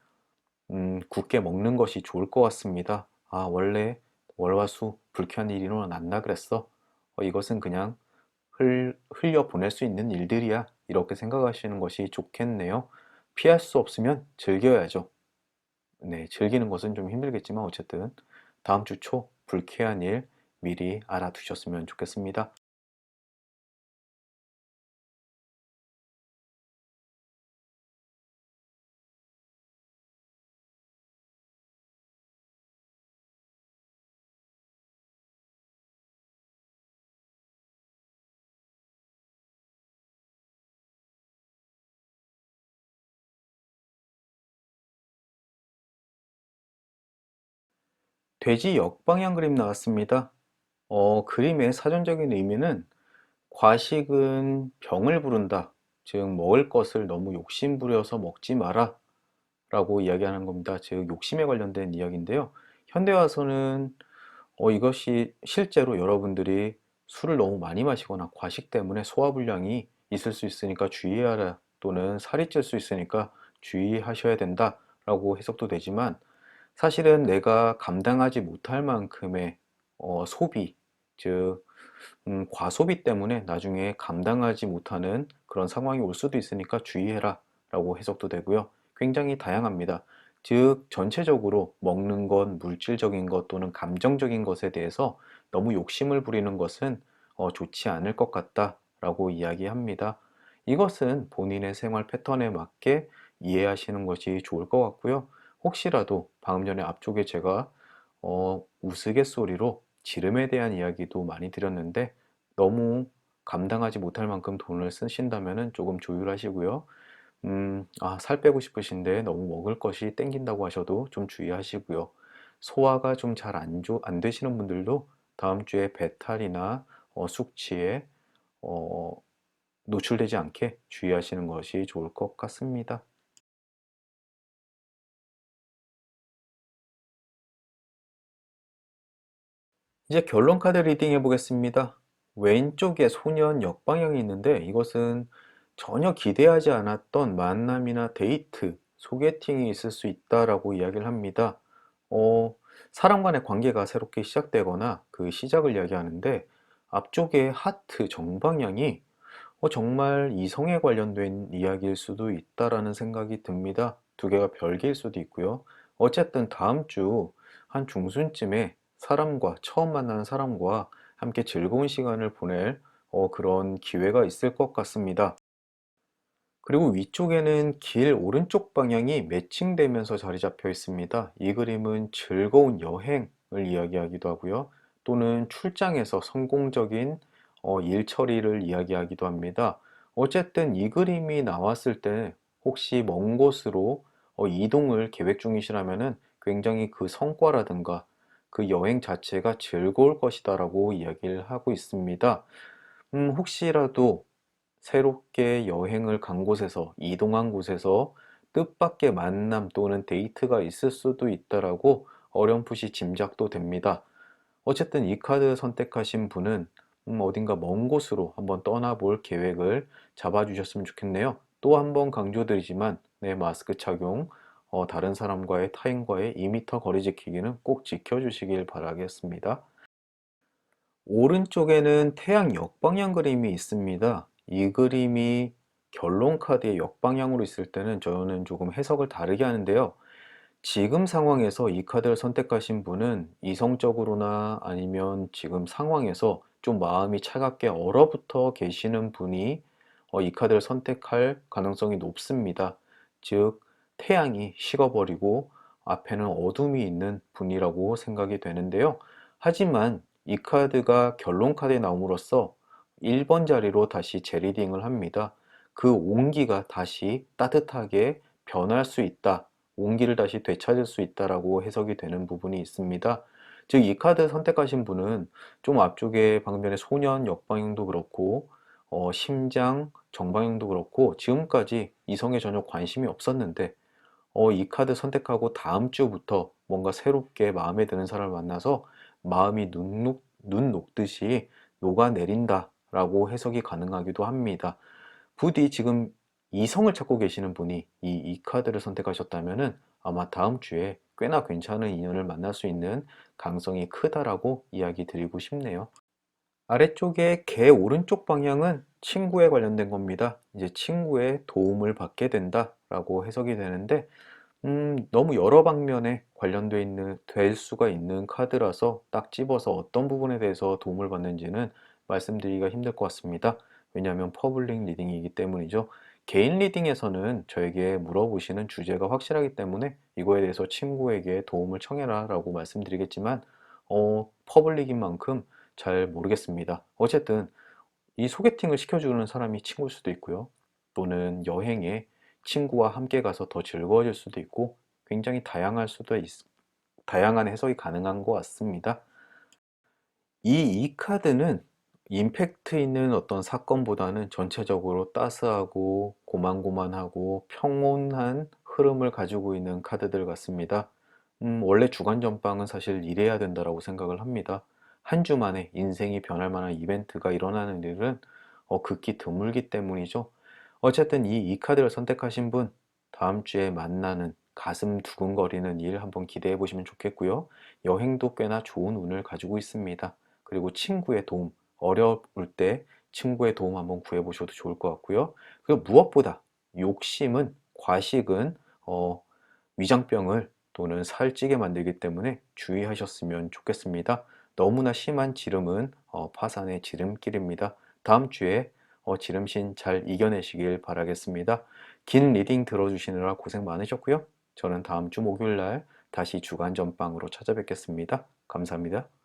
Speaker 1: 굳게 먹는 것이 좋을 것 같습니다. 원래 월화수 불쾌한 일이 일어난다 그랬어. 이것은 그냥 흘려 보낼 수 있는 일들이야. 이렇게 생각하시는 것이 좋겠네요. 피할 수 없으면 즐겨야죠. 네, 즐기는 것은 좀 힘들겠지만 어쨌든 다음 주 초 불쾌한 일 미리 알아두셨으면 좋겠습니다. 돼지 역방향 그림 나왔습니다. 그림의 사전적인 의미는 과식은 병을 부른다. 즉, 먹을 것을 너무 욕심부려서 먹지 마라. 라고 이야기하는 겁니다. 즉, 욕심에 관련된 이야기인데요. 현대 와서는 이것이 실제로 여러분들이 술을 너무 많이 마시거나 과식 때문에 소화불량이 있을 수 있으니까 주의하라, 또는 살이 찔 수 있으니까 주의하셔야 된다 라고 해석도 되지만, 사실은 내가 감당하지 못할 만큼의 소비, 즉 과소비 때문에 나중에 감당하지 못하는 그런 상황이 올 수도 있으니까 주의해라 라고 해석도 되고요. 굉장히 다양합니다. 즉 전체적으로 먹는 것, 물질적인 것 또는 감정적인 것에 대해서 너무 욕심을 부리는 것은 좋지 않을 것 같다 라고 이야기합니다. 이것은 본인의 생활 패턴에 맞게 이해하시는 것이 좋을 것 같고요. 혹시라도 방금 전에 앞쪽에 제가 우스갯소리로 지름에 대한 이야기도 많이 드렸는데, 너무 감당하지 못할 만큼 돈을 쓰신다면 조금 조율하시고요. 살 빼고 싶으신데 너무 먹을 것이 땡긴다고 하셔도 좀 주의하시고요. 소화가 좀 잘 안 되시는 분들도 다음 주에 배탈이나 숙취에 어, 노출되지 않게 주의하시는 것이 좋을 것 같습니다. 이제 결론 카드 리딩 해보겠습니다. 왼쪽에 소년 역방향이 있는데 이것은 전혀 기대하지 않았던 만남이나 데이트, 소개팅이 있을 수 있다라고 이야기를 합니다. 어, 사람 간의 관계가 새롭게 시작되거나 그 시작을 이야기하는데 앞쪽에 하트 정방향이 정말 이성에 관련된 이야기일 수도 있다라는 생각이 듭니다. 두 개가 별개일 수도 있고요. 어쨌든 다음 주 한 중순쯤에 처음 만나는 사람과 함께 즐거운 시간을 보낼 그런 기회가 있을 것 같습니다. 그리고 위쪽에는 길 오른쪽 방향이 매칭되면서 자리 잡혀 있습니다. 이 그림은 즐거운 여행을 이야기하기도 하고요. 또는 출장에서 성공적인 일 처리를 이야기하기도 합니다. 어쨌든 이 그림이 나왔을 때 혹시 먼 곳으로 이동을 계획 중이시라면은 굉장히 그 성과라든가 그 여행 자체가 즐거울 것이다라고 이야기를 하고 있습니다. 혹시라도 새롭게 여행을 간 곳에서, 이동한 곳에서 뜻밖의 만남 또는 데이트가 있을 수도 있다라고 어렴풋이 짐작도 됩니다. 어쨌든 이 카드 선택하신 분은 어딘가 먼 곳으로 한번 떠나볼 계획을 잡아주셨으면 좋겠네요. 또 한번 강조드리지만 네, 마스크 착용, 다른 사람과의 타인과의 2m 거리 지키기는 꼭 지켜주시길 바라겠습니다. 오른쪽에는 태양 역방향 그림이 있습니다. 이 그림이 결론 카드의 역방향으로 있을 때는 저는 조금 해석을 다르게 하는데요. 지금 상황에서 이 카드를 선택하신 분은 이성적으로나 아니면 지금 상황에서 좀 마음이 차갑게 얼어붙어 계시는 분이 이 카드를 선택할 가능성이 높습니다. 즉, 태양이 식어버리고 앞에는 어둠이 있는 분이라고 생각이 되는데요. 하지만 이 카드가 결론 카드에 나옴으로써 1번 자리로 다시 재리딩을 합니다. 그 온기가 다시 따뜻하게 변할 수 있다. 온기를 다시 되찾을 수 있다라고 해석이 되는 부분이 있습니다. 즉, 이 카드 선택하신 분은 좀 앞쪽에 방금 전에 소년 역방향도 그렇고, 심장 정방향도 그렇고, 지금까지 이성에 전혀 관심이 없었는데, 이 카드 선택하고 다음 주부터 뭔가 새롭게 마음에 드는 사람을 만나서 마음이 눈 녹듯이 녹아내린다라고 해석이 가능하기도 합니다. 부디 지금 이성을 찾고 계시는 분이 이 카드를 선택하셨다면은 아마 다음 주에 꽤나 괜찮은 인연을 만날 수 있는 가능성이 크다라고 이야기 드리고 싶네요. 아래쪽에 개 오른쪽 방향은 친구에 관련된 겁니다. 이제 친구의 도움을 받게 된다라고 해석이 되는데 너무 여러 방면에 될 수가 있는 카드라서 딱 집어서 어떤 부분에 대해서 도움을 받는지는 말씀드리기가 힘들 것 같습니다. 왜냐하면 퍼블릭 리딩이기 때문이죠. 개인 리딩에서는 저에게 물어보시는 주제가 확실하기 때문에 이거에 대해서 친구에게 도움을 청해라 라고 말씀드리겠지만, 퍼블릭인 만큼 잘 모르겠습니다. 어쨌든 이 소개팅을 시켜주는 사람이 친구일 수도 있고요. 또는 여행에 친구와 함께 가서 더 즐거워질 수도 있고 굉장히 다양한 해석이 가능한 것 같습니다. 이 카드는 임팩트 있는 어떤 사건보다는 전체적으로 따스하고 고만고만하고 평온한 흐름을 가지고 있는 카드들 같습니다. 원래 주간 전빵은 사실 이래야 된다라고 생각을 합니다. 한 주 만에 인생이 변할 만한 이벤트가 일어나는 일은 극히 드물기 때문이죠. 어쨌든 이 카드를 선택하신 분, 다음 주에 만나는 가슴 두근거리는 일 한번 기대해 보시면 좋겠고요. 여행도 꽤나 좋은 운을 가지고 있습니다. 그리고 친구의 도움, 어려울 때 친구의 도움 한번 구해보셔도 좋을 것 같고요. 그리고 무엇보다 과식은 위장병을 또는 살찌게 만들기 때문에 주의하셨으면 좋겠습니다. 너무나 심한 지름은 파산의 지름길입니다. 다음 주에 지름신 잘 이겨내시길 바라겠습니다. 긴 리딩 들어주시느라 고생 많으셨고요. 저는 다음 주 목요일 날 다시 주간 전빵으로 찾아뵙겠습니다. 감사합니다.